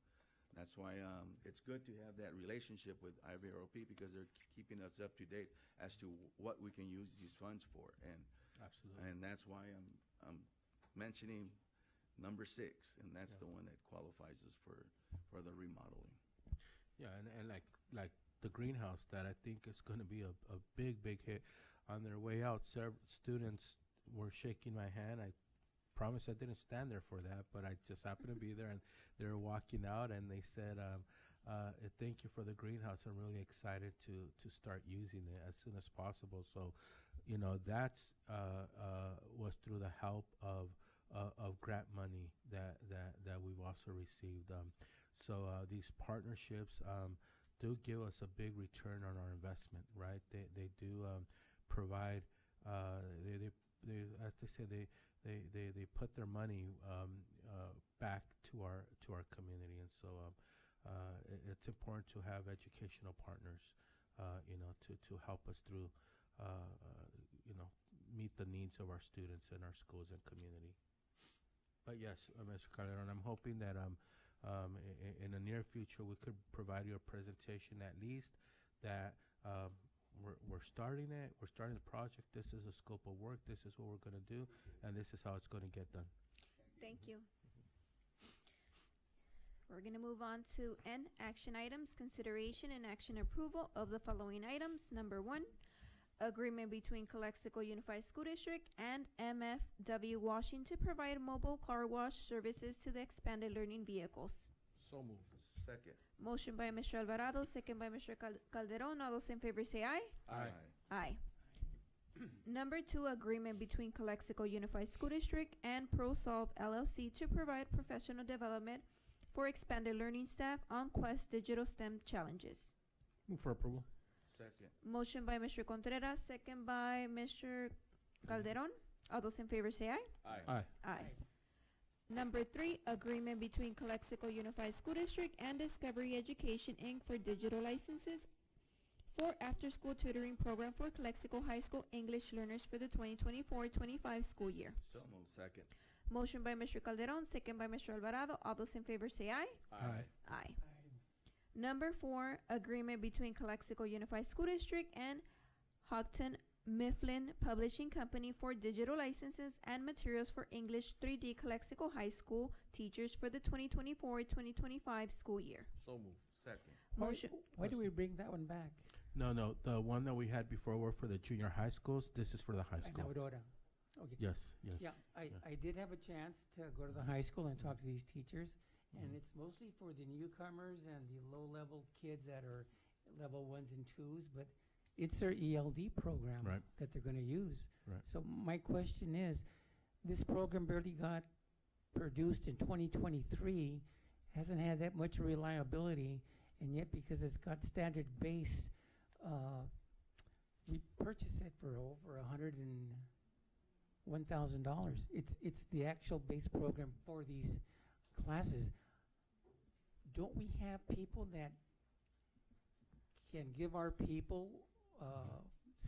That's why it's good to have that relationship with IVROP, because they're keeping us up to date as to what we can use these funds for. And absolutely. And that's why I'm mentioning number 6, and that's the one that qualifies us for the remodeling. Yeah, and like the greenhouse, that I think is going to be a big hit. On their way out, several students were shaking my hand. I promise I didn't stand there for that, but I just happened to be there, and they were walking out, and they said, thank you for the greenhouse. I'm really excited to start using it as soon as possible. So, that's was through the help of grant money that we've also received. So these partnerships do give us a big return on our investment, right? They do provide. They as they say, they put their money back to our community, and so it's important to have educational partners, to help us through, meet the needs of our students and our schools and community. But yes, Mr. Calderon, I'm hoping that in the near future we could provide you a presentation, at least that we're starting it. We're starting the project. This is the scope of work. This is what we're going to do, and this is how it's going to get done. Thank you. We're going to move on to N, action items, consideration and action approval of the following items. Number 1, agreement between Calexico Unified School District and MFW Washing to provide mobile car wash services to the expanded learning vehicles. So moved. Second. Motion by Mr. Alvarado, second by Mr. Calderon. All those in favor say aye. Aye. Aye. Number 2, agreement between Calexico Unified School District and ProSolve LLC to provide professional development for expanded learning staff on Quest Digital STEM challenges. Move for approval. Second. Motion by Mr. Contreras, second by Mr. Calderon. All those in favor say aye. Aye. Aye. Aye. Number 3, agreement between Calexico Unified School District and Discovery Education, Inc. for digital licenses for after-school tutoring program for Calexico High School English learners for the 2024-25 school year. So moved. Second. Motion by Mr. Calderon, second by Mr. Alvarado. All those in favor say aye. Aye. Aye. Number 4, agreement between Calexico Unified School District and Houghton Mifflin Publishing Company for digital licenses and materials for English 3D Calexico High School teachers for the 2024-2025 school year. So moved. Second. Motion. Why do we bring that one back? No, the one that we had before were for the junior high schools. This is for the high En school. Aurora. Okay. Yes, yes. Yeah, I, yeah. I did have a chance to go to the high school and talk to these teachers, and it's mostly for the newcomers and the low-level kids that are level 1s and 2s, but it's their ELD program Right. that they're going to use. Right. So my question is, this program barely got produced in 2023, hasn't had that much reliability, and yet because it's got standard base, we purchased it for over $101,000. It's the actual base program for these classes. Don't we have people that can give our people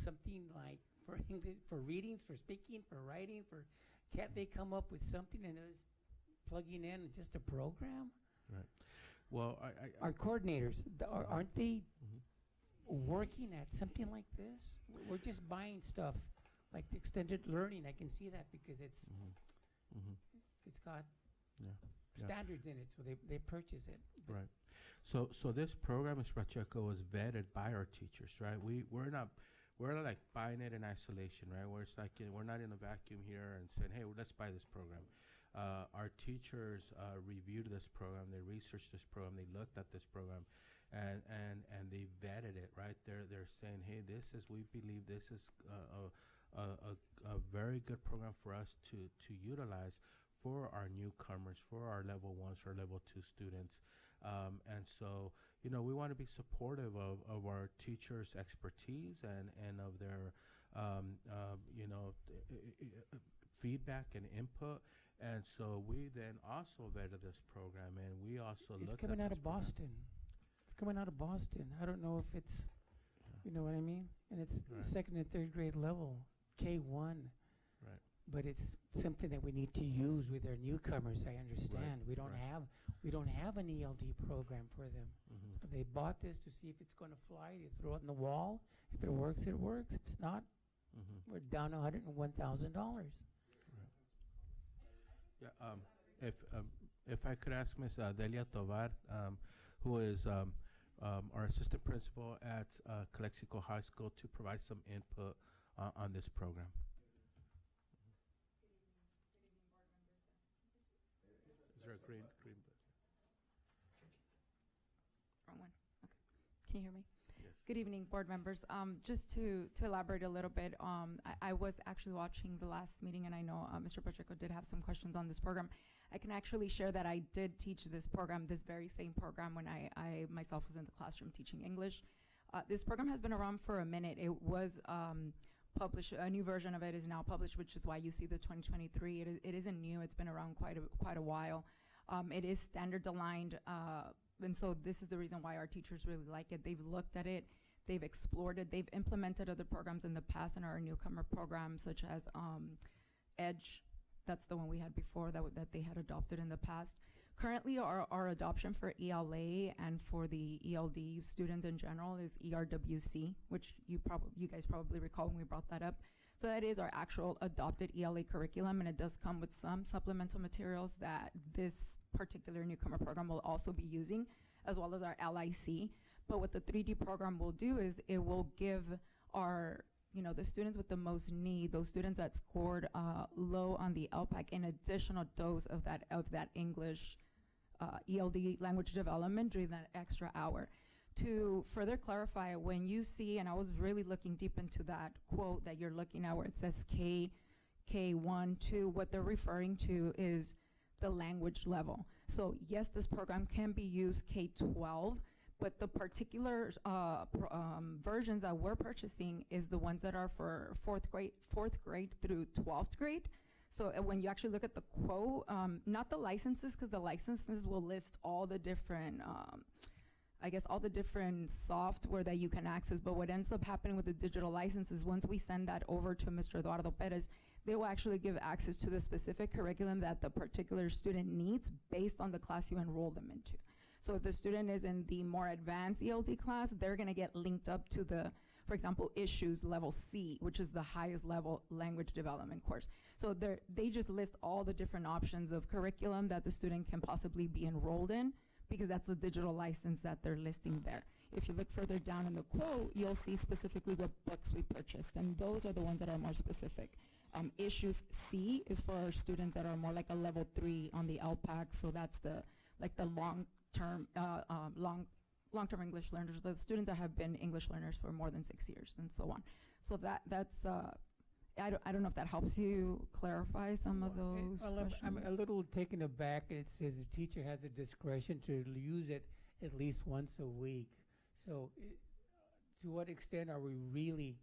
something like for English, for readings, for speaking, for writing, for can't they come up with something and it's plugging in just a program? Right. Well, Our coordinators, aren't they Mhm. working at something like this? We're just buying stuff like the extended learning. I can see that because it's it's got Yeah. Yeah. standards in it, so they purchase it. But Right. So this program, Ms. Pacheco, was vetted by our teachers, right? We're not like buying it in isolation, right? Where it's like we're not in a vacuum here and saying, hey, well, let's buy this program. Our teachers reviewed this program, they researched this program, they looked at this program, and they vetted it, right? They're saying, hey, we believe this is a very good program for us to utilize for our newcomers, for our level 1s or level 2 students. And so, we want to be supportive of our teachers' expertise and of their, feedback and input. And so we then also vetted this program, and we also it's looked coming at out this of program. Boston. It's coming out of Boston. I don't know if it's, you know what I mean? And it's Right. second and third grade level, K1. Right. But it's something that we need to use with our newcomers. I understand. We don't right. have an ELD program for them. Mhm. They bought this to see if it's going to fly. They throw it on the wall. If it works, it works. If it's not, Mhm. we're down $101,000. Yeah. If I could ask Ms. Delia Tovar, who is our assistant principal at Calexico High School, to provide some input on this program. Is there a green? Wrong one. Okay. Can you hear me? Yes. Good evening, board members. Just to elaborate a little bit, I was actually watching the last meeting, and I know Mr. Pacheco did have some questions on this program. I can actually share that I did teach this program, this very same program, when I myself was in the classroom teaching English. This program has been around for a minute. It was published, a new version of it is now published, which is why you see the 2023. It isn't new. It's been around quite a while. It is standard aligned, and so this is the reason why our teachers really like it. They've looked at it, they've explored it, they've implemented other programs in the past in our newcomer programs, such as EDGE. That's the one we had before that they had adopted in the past. Currently, our adoption for ELA and for the ELD students in general is ERWC, which you guys probably recall when we brought that up. So that is our actual adopted ELA curriculum, and it does come with some supplemental materials that this particular newcomer program will also be using, as well as our LIC. But what the 3D program will do is it will give our, the students with the most need, those students that scored low on the LPAC, an additional dose of that English ELD language development during that extra hour. To further clarify, when you see, and I was really looking deep into that quote that you're looking at where it says K1, 2, what they're referring to is the language level. So yes, this program can be used K-12, but the particular versions that we're purchasing is the ones that are for fourth grade through 12th grade. So when you actually look at the quote, not the licenses, because the licenses will list all the different all the different software that you can access, but what ends up happening with the digital licenses, once we send that over to Mr. Eduardo Perez, they will actually give access to the specific curriculum that the particular student needs based on the class you enroll them into. So if the student is in the more advanced ELD class, they're gonna get linked up to the, for example, issues level C, which is the highest level language development course. So they just list all the different options of curriculum that the student can possibly be enrolled in, because that's the digital license that they're listing there. If you look further down in the quote, you'll see specifically what books we purchased, and those are the ones that are more specific. Issues C is for our students that are more like a level 3 on the LPAC, so that's the long-term English learners, the students that have been English learners for more than 6 years and so on. So that's I don't know if that helps you clarify some of those questions. I'm a little taken aback. It says the teacher has the discretion to use it at least once a week. So to what extent are we really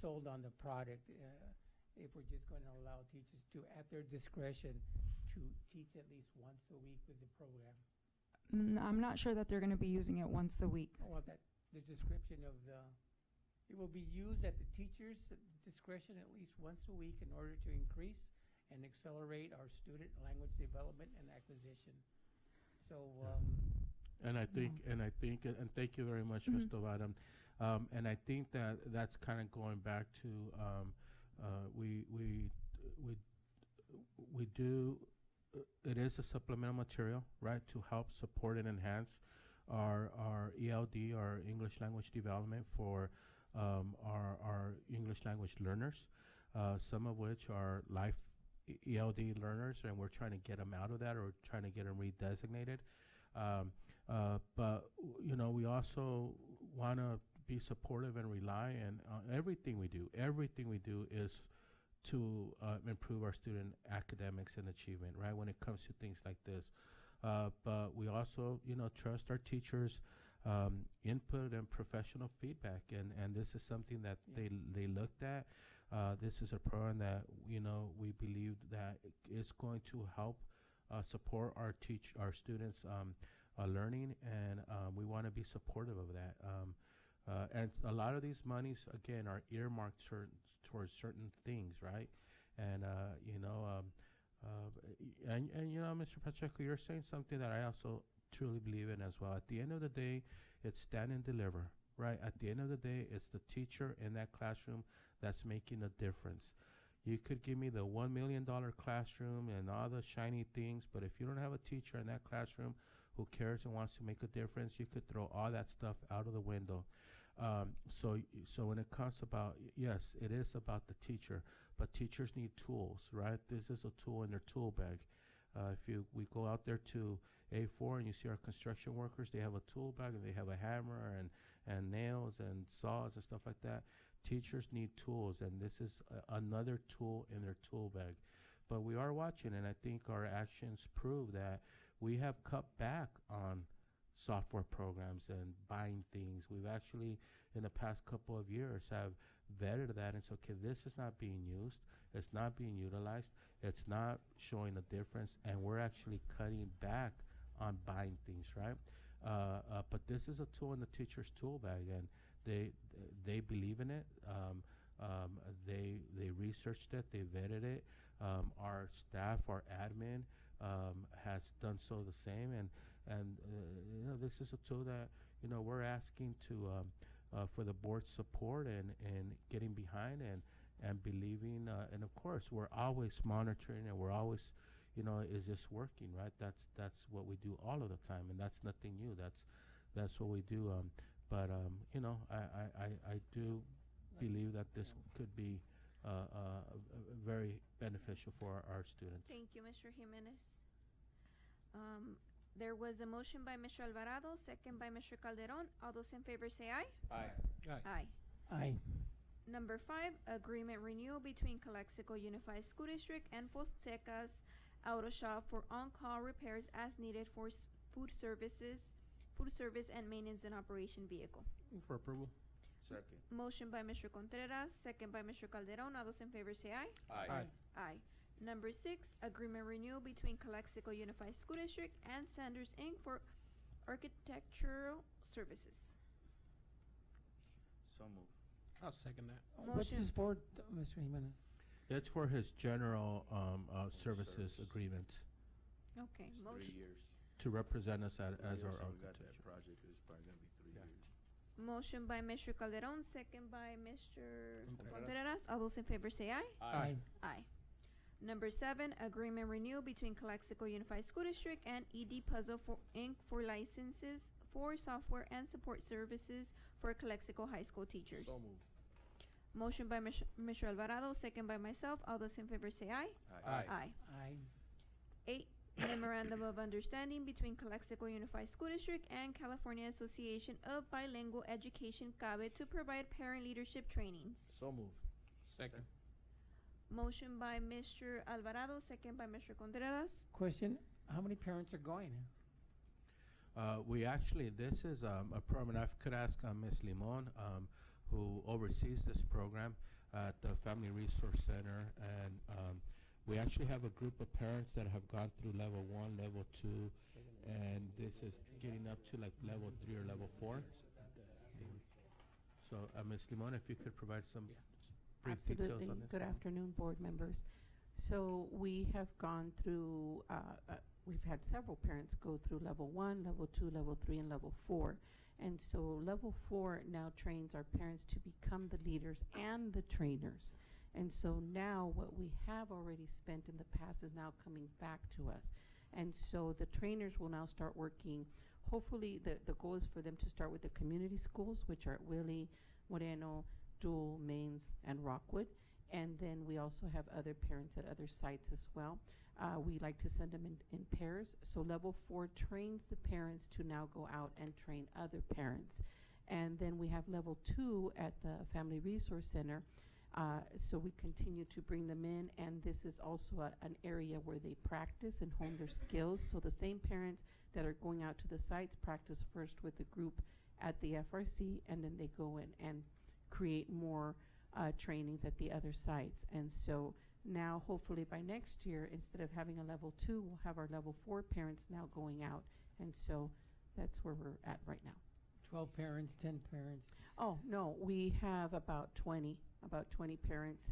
sold on the product if we're just going to allow teachers to, at their discretion, to teach at least once a week with the program? I'm not sure that they're going to be using it once a week. Well, the description of it will be used at the teacher's discretion at least once a week in order to increase and accelerate our student language development and acquisition. So, and thank you very much, Mr. Varam. And I think that's kind of going back to we do. It is a supplemental material, right, to help support and enhance our ELD, our English language development for our English language learners, some of which are life ELD learners, and we're trying to get them out of that or trying to get them redesignated. But we also want to be supportive and rely on everything we do. Everything we do is to improve our student academics and achievement, right, when it comes to things like this. But we also, trust our teachers' input and professional feedback, and this is something that they looked at. This is a program that, we believe that is going to help support our students' learning, and we want to be supportive of that. And a lot of these monies, again, are earmarked towards certain things, right? And Mr. Pacheco, you're saying something that I also truly believe in as well. At the end of the day, it's stand and deliver, right? At the end of the day, it's the teacher in that classroom that's making the difference. You could give me the $1 million classroom and all the shiny things, but if you don't have a teacher in that classroom who cares and wants to make a difference, you could throw all that stuff out of the window. So when it comes about, yes, it is about the teacher, but teachers need tools, right? This is a tool in their tool bag. We go out there to A4 and you see our construction workers, they have a tool bag and they have a hammer and nails and saws and stuff like that. Teachers need tools, and this is another tool in their tool bag. But we are watching, and I think our actions prove that we have cut back on software programs and buying things. We've actually, in the past couple of years, have vetted that and said, okay, this is not being used, it's not being utilized, it's not showing a difference, and we're actually cutting back on buying things, right? But this is a tool in the teacher's tool bag, and they believe in it. They researched it, they vetted it. Our staff, our admin, has done so the same, and this is a tool that we're asking to for the board's support and getting behind and believing, and of course we're always monitoring and we're always is this working, right? That's what we do all of the time, and that's nothing new. That's what we do. But I do believe that this could be very beneficial for our students. Thank you, Mr. Jimenez. There was a motion by Mr. Alvarado, second by Mr. Calderon. All those in favor say aye. Aye. Aye. Aye. Number 5, agreement renewal between Calexico Unified School District and Fonseca's Auto Shop for on-call repairs as needed for food service and maintenance and operation vehicle. Move for approval. Second. Motion by Mr. Contreras, second by Mr. Calderon. All those in favor say aye. Aye. Aye. Number 6, agreement renewal between Calexico Unified School District and Sanders Inc. for architectural services. So moved. I'll second that. What's Motion. this for, Mr. Jimenez? It's for his general services agreement Okay. 3 Motion. years. to represent us as our We got that architecture. project. It's probably going to be 3 Yeah. years. Motion by Mr. Calderon, second by Mr. Contreras. Contreras. All those in favor say aye. Aye. Aye. Number 7, agreement renewal between Calexico Unified School District and ED Puzzle for Inc. for licenses for software and support services for Calexico High School teachers. So moved. Motion by Mr. Alvarado, second by myself. All those in favor say aye. Aye. Aye. Aye. 8, Memorandum of Understanding between Calexico Unified School District and California Association of Bilingual Education, CABE, to provide parent leadership trainings. So moved. Second. Motion by Mr. Alvarado, second by Mr. Contreras. Question, how many parents are going? We actually, this is a program, I could ask Ms. Limon, who oversees this program at the Family Resource Center. And we actually have a group of parents that have gone through level 1, level 2, and this is getting up to like level 3 or level 4. So, Ms. Limon, if you could provide some brief details Absolutely. on this. Good afternoon, board members. So we have gone through, we've had several parents go through level 1, level 2, level 3, and level 4. And so level 4 now trains our parents to become the leaders and the trainers. And so now what we have already spent in the past is now coming back to us. And so the trainers will now start working. Hopefully the goal is for them to start with the community schools, which are Willie, Moreno, Dual, Mains, and Rockwood. And then we also have other parents at other sites as well. We like to send them in pairs. So level 4 trains the parents to now go out and train other parents. And then we have level 2 at the Family Resource Center. So we continue to bring them in, and this is also an area where they practice and hone their skills. So the same parents that are going out to the sites practice first with the group at the FRC, and then they go in and create more trainings at the other sites. And so now, hopefully by next year, instead of having a level 2, we'll have our level 4 parents now going out. And so that's where we're at right now. 12 parents, 10 parents? Oh, no, we have about 20 parents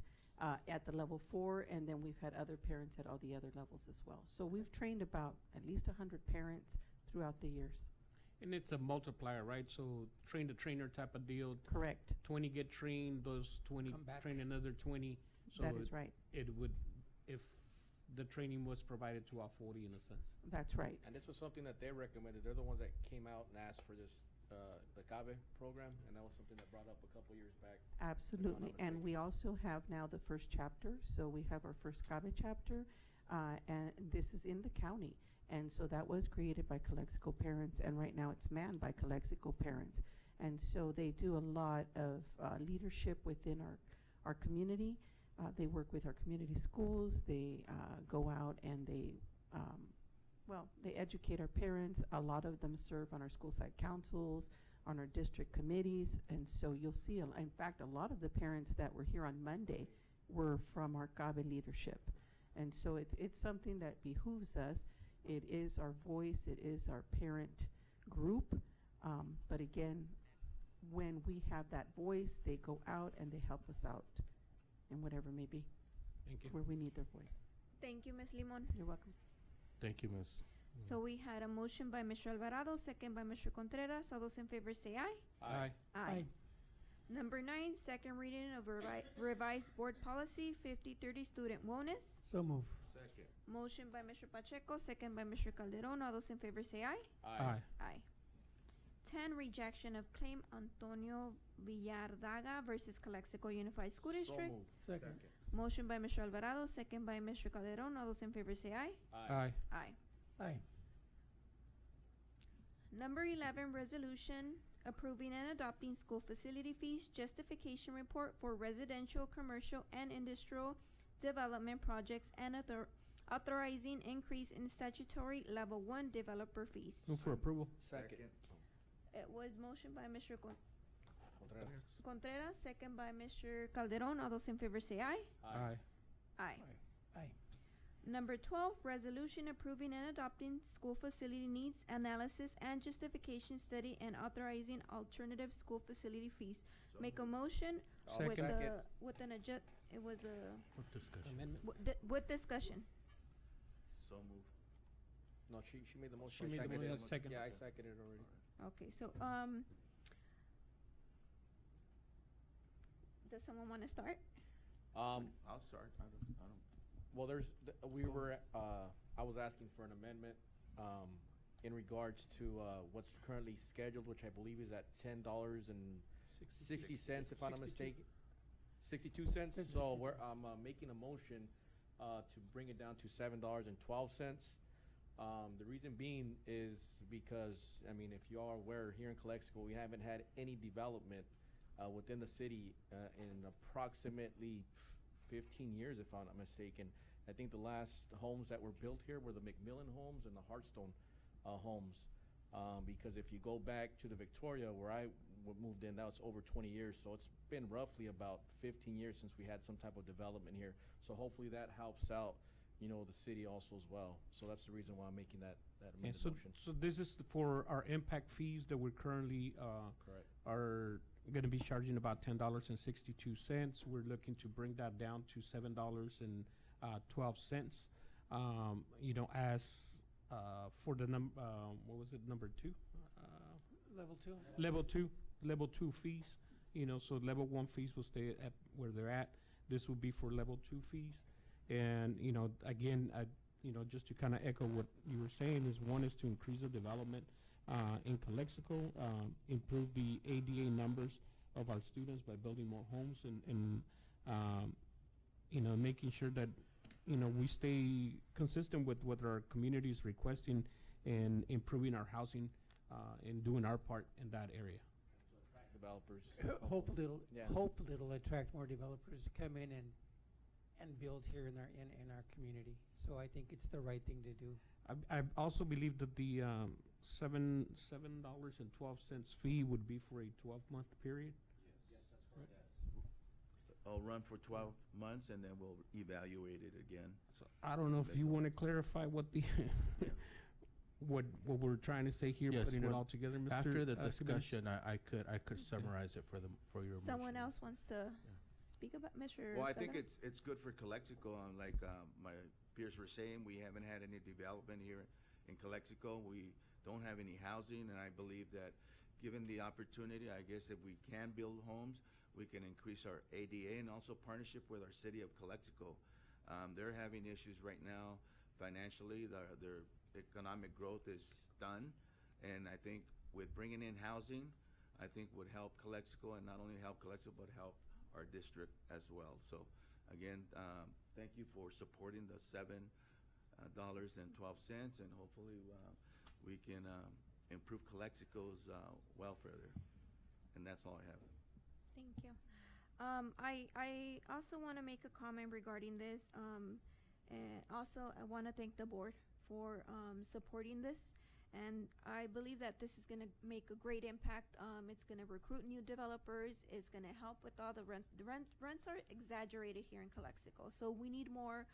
at the level 4, and then we've had other parents at all the other levels as well. So we've trained about at least 100 parents throughout the years. And it's a multiplier, right? So train the trainer type of deal. Correct. 20 get trained, those 20 Come back. train another 20. So That is right. It would, if the training was provided to all 40 in a sense. That's right. And this was something that they recommended. They're the ones that came out and asked for this, the CABE program, and that was something that brought up a couple years back. Absolutely. And we also have now the first chapter. So we have our first CABE chapter, and this is in the county. And so that was created by Calexico parents, and right now it's manned by Calexico parents. And so they do a lot of leadership within our community. They work with our community schools. They go out and they educate our parents. A lot of them serve on our school site councils, on our district committees. And so you'll see, in fact, a lot of the parents that were here on Monday were from our CABE leadership. And so it's something that behooves us. It is our voice. It is our parent group. But again, when we have that voice, they go out and they help us out in whatever may be. Thank you. Where we need their voice. Thank you, Ms. Limon. You're welcome. Thank you, Ms. So we had a motion by Mr. Alvarado, second by Mr. Contreras. All those in favor say aye. Aye. Aye. Number 9, second reading of revised board policy 5030 student wellness. So move. Second. Motion by Mr. Pacheco, second by Mr. Calderon. All those in favor say aye. Aye. Aye. 10, rejection of claim Antonio Villardaga versus Calexico Unified School District. So moved. Second. Motion by Mr. Alvarado, second by Mr. Calderon. All those in favor say aye. Aye. Aye. Aye. Number 11, resolution approving and adopting school facility fees justification report for residential, commercial, and industrial development projects and authorizing increase in statutory level 1 developer fees. Move for approval. Second. It was motion by Mr. Contreras. Contreras, second by Mr. Calderon. All those in favor say aye. Aye. Aye. Aye. Number 12, resolution approving and adopting school facility needs analysis and justification study and authorizing alternative school facility fees. So Make a moved. motion I'll with second. with an it was a What discussion? Amendment. with discussion. So moved. No, she made the motion. She made the Seconded motion. it. Second. Yeah, I seconded it already. Okay, so does someone want to start? Um, I'll start. I don't. well, I was asking for an amendment, in regards to, what's currently scheduled, which I believe is at $10.60, if I'm not mistaken. 62 cents. So I'm making a motion to bring it down to $7.12. The reason being is because, I mean, if you are aware, here in Calexico, we haven't had any development within the city in approximately 15 years, if I'm not mistaken. I think the last homes that were built here were the McMillan homes and the Hartstone homes. Because if you go back to the Victoria where I moved in, that was over 20 years. So it's been roughly about 15 years since we had some type of development here. So hopefully that helps out, you know, the city also as well. So that's the reason why I'm making that amended motion. So this is for our impact fees that we're currently Correct. are going to be charging about $10.62. We're looking to bring that down to $7.12. You know, as for the what was it, number 2? Level 2. Level 2 fees. You know, so level 1 fees will stay at where they're at. This will be for level 2 fees. And, you know, again, you know, just to kind of echo what you were saying, is one is to increase the development in Calexico, improve the ADA numbers of our students by building more homes and you know, making sure that, you know, we stay consistent with what our community is requesting and improving our housing and doing our part in that area. Developers. Hopefully it'll attract more developers to come in and build here in our community. So I think it's the right thing to do. I also believe that the $7.12 fee would be for a 12-month period. I'll run for 12 months and then we'll evaluate it again. So I don't know if you want to clarify what the what we're trying to say here, Yes, putting it well, all together, Mr. After the Jimenez? discussion, I could summarize it for your Someone motion. else wants to speak about Mr. Well, I think Vela? it's good for Calexico. Like my peers were saying, we haven't had any development here in Calexico. We don't have any housing, and I believe that given the opportunity, I guess if we can build homes, we can increase our ADA and also partnership with our city of Calexico. They're having issues right now financially. Their economic growth is done, and I think with bringing in housing, I think would help Calexico, and not only help Calexico, but help our district as well. So again, thank you for supporting the $7.12, and hopefully we can improve Calexico's welfare there. And that's all I have. Thank you. I also want to make a comment regarding this. And also, I want to thank the board for supporting this. And I believe that this is going to make a great impact. It's going to recruit new developers. It's going to help with all the rent. The rents are exaggerated here in Calexico. So we need more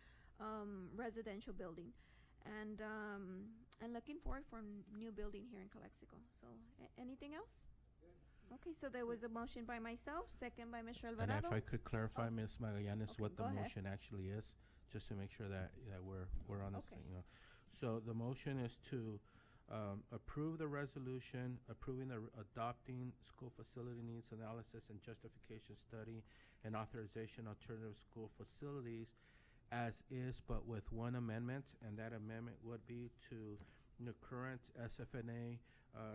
residential building. And looking forward for new building here in Calexico. So anything else? Okay, so there was a motion by myself, second by Mr. And Alvarado. if I could clarify, Ms. Magallanes, Okay, what the go ahead. motion actually is, just to make sure that we're on the Okay. same, you know. So the motion is to approve the resolution, approving the adopting school facility needs analysis and justification study and authorization alternative school facilities as is, but with one amendment, and that amendment would be to the current SFNA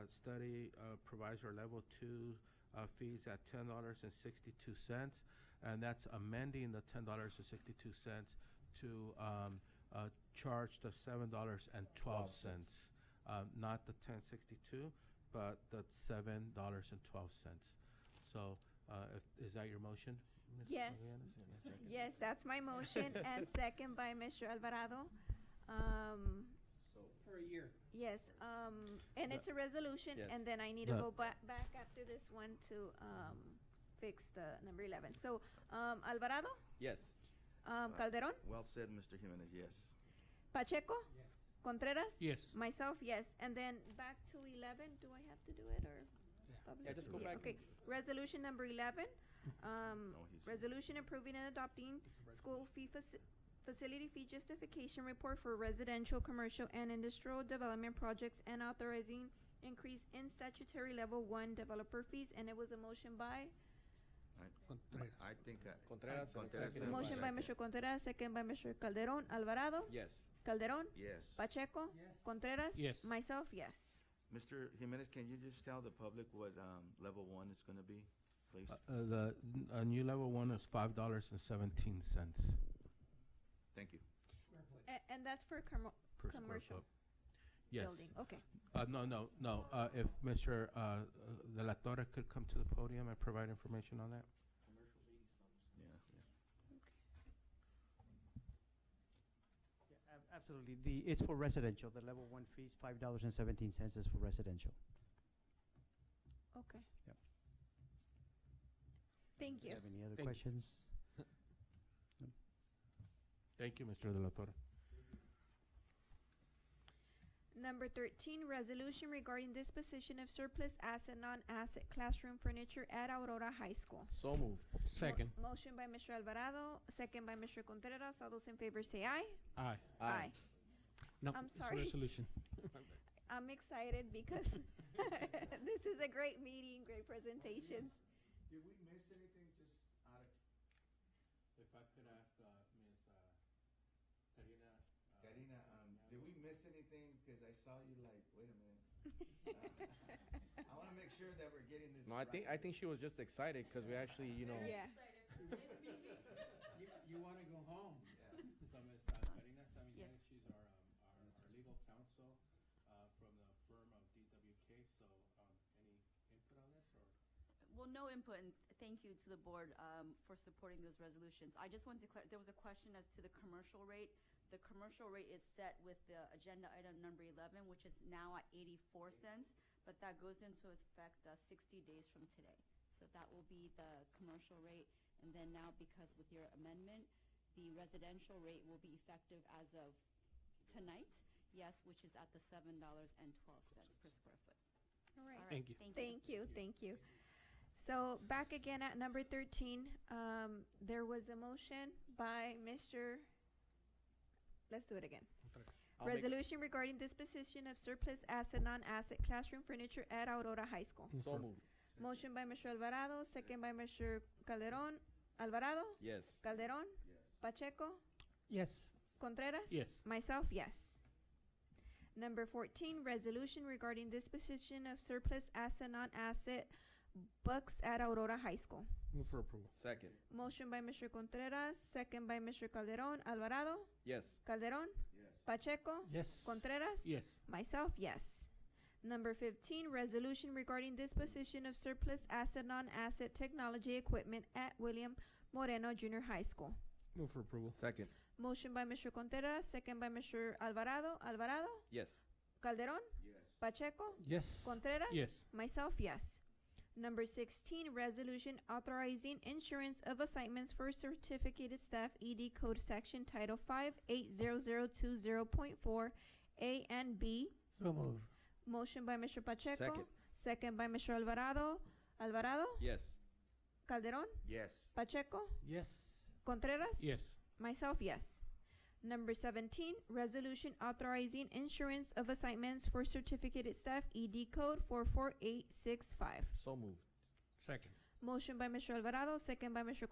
study provides our level 2 fees at $10.62, and that's amending the $10.62 to charge the $7.12, not the $10.62, but the $7.12. So, is that your motion, Ms. Yes. Magallanes? Yes, that's my motion, and second by Mr. Alvarado. For a year. Yes, and it's a resolution, Yes. and then I need to go back after this one to fix the number 11. So, Alvarado, Yes. Calderon, Well said, Mr. Jimenez, yes. Pacheco, Contreras, Yes. myself, yes, and then back to 11. Do I have to do it or? public? Yeah, just go back. Okay, resolution number 11. No, he's- Resolution approving and adopting school fee facility fee justification report for residential, commercial, and industrial development projects, and authorizing increase in statutory level 1 developer fees. And it was a motion by, I think Contreras, and Contreras second and motion by Mr. Contreras, second by Mr. Calderon. Alvarado, Yes. Calderon, yes. Pacheco, Contreras, Yes. myself, yes. Mr. Jimenez, can you just tell the public what level 1 is going to be please? The new level 1 is $5.17 Thank you. And that's for per square commercial foot. Yes. building. Okay. No. If Mr. De La Torre could come to the podium and provide information on that. Absolutely. It's for residential. The level 1 fees, $5.17 is for residential. Okay. Yep. Thank you. Have any other Thank you. questions? Thank you, Mr. De La Torre. Number 13, resolution regarding disposition of surplus asset, non-asset classroom furniture at Aurora High School. So moved. Second. Motion by Mr. Alvarado, second by Mr. Contreras. All those in favor say aye. Aye. Aye. No, I'm it's sorry. a resolution. I'm excited because this is a great meeting, great presentations. Did we miss anything just out of If I could ask Ms. Karina. Karina, did we miss anything? Because I saw you like, wait a minute. I want to make sure that we're getting this No, right. I think she was just excited because we actually, you know. Yeah. You want to go home? Yeah. So Ms. Karina Saminelli, Yes. she's our legal counsel from the firm of DWK. So any input on this? Or? Well, no input, and thank you to the board for supporting those resolutions. I just wanted to there was a question as to the commercial rate. The commercial rate is set with the agenda item number 11, which is now at 84 cents, but that goes into effect 60 days from today. So that will be the commercial rate. And then now, because with your amendment, the residential rate will be effective as of tonight, yes, which is at the $7.12 per square foot. All right. Thank you. Thank you. So back again at number 13, there was a motion by Mr. Let's do it again. Resolution regarding disposition of surplus asset, non-asset classroom furniture at Aurora High School. So moved. Motion by Mr. Alvarado, second by Mr. Calderon. Alvarado? Yes. Calderon? Yes. Pacheco? Yes. Contreras? Yes. Myself, yes. Number 14, resolution regarding disposition of surplus asset, non-asset books at Aurora High School. Move for approval. Second. Motion by Mr. Contreras, second by Mr. Calderon. Alvarado? Yes. Calderon? Yes. Pacheco? Yes. Contreras? Yes. Myself, yes. Number 15, resolution regarding disposition of surplus asset, non-asset technology equipment at William Moreno Junior High School. Move for approval. Second. Motion by Mr. Contreras, second by Mr. Alvarado. Alvarado? Yes. Calderon? Yes. Pacheco? Yes. Contreras? Yes. Myself, yes. Number 16, resolution authorizing insurance of assignments for certificated staff, ED Code Section Title 5, 80020.4 A and B. So move. Motion by Mr. Pacheco. Second. Second by Mr. Alvarado. Alvarado? Yes. Calderon? Yes. Pacheco? Yes. Contreras? Yes. Myself, yes. Number 17, resolution authorizing insurance of assignments for certificated staff, ED Code 44865. So moved. Second. Motion by Mr. Alvarado, second by Mr.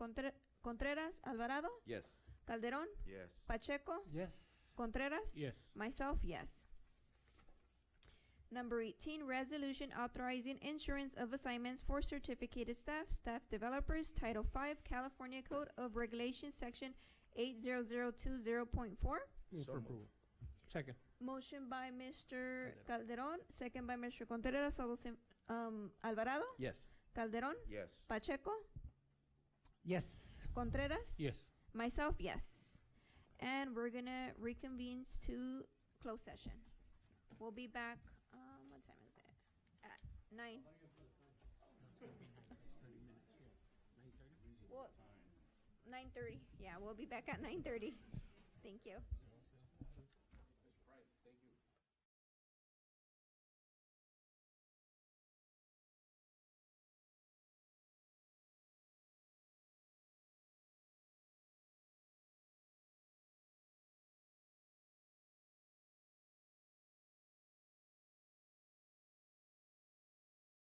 Contreras. Alvarado? Yes. Calderon? Yes. Pacheco? Yes. Contreras? Yes. Myself, yes. Number 18, resolution authorizing insurance of assignments for certificated staff, staff developers, Title 5, California Code of Regulations, Section 80020.4. Move So for moved. approval. Second. Motion by Mr. Calderon, second by Mr. Contreras. All those in, Alvarado? Yes. Calderon? Yes. Pacheco? Yes. Contreras? Yes. Myself, yes. And we're gonna reconvene to closed session. We'll be back, what time is it? At 9. Well, 9:30. Yeah, we'll be back at 9:30. Thank you.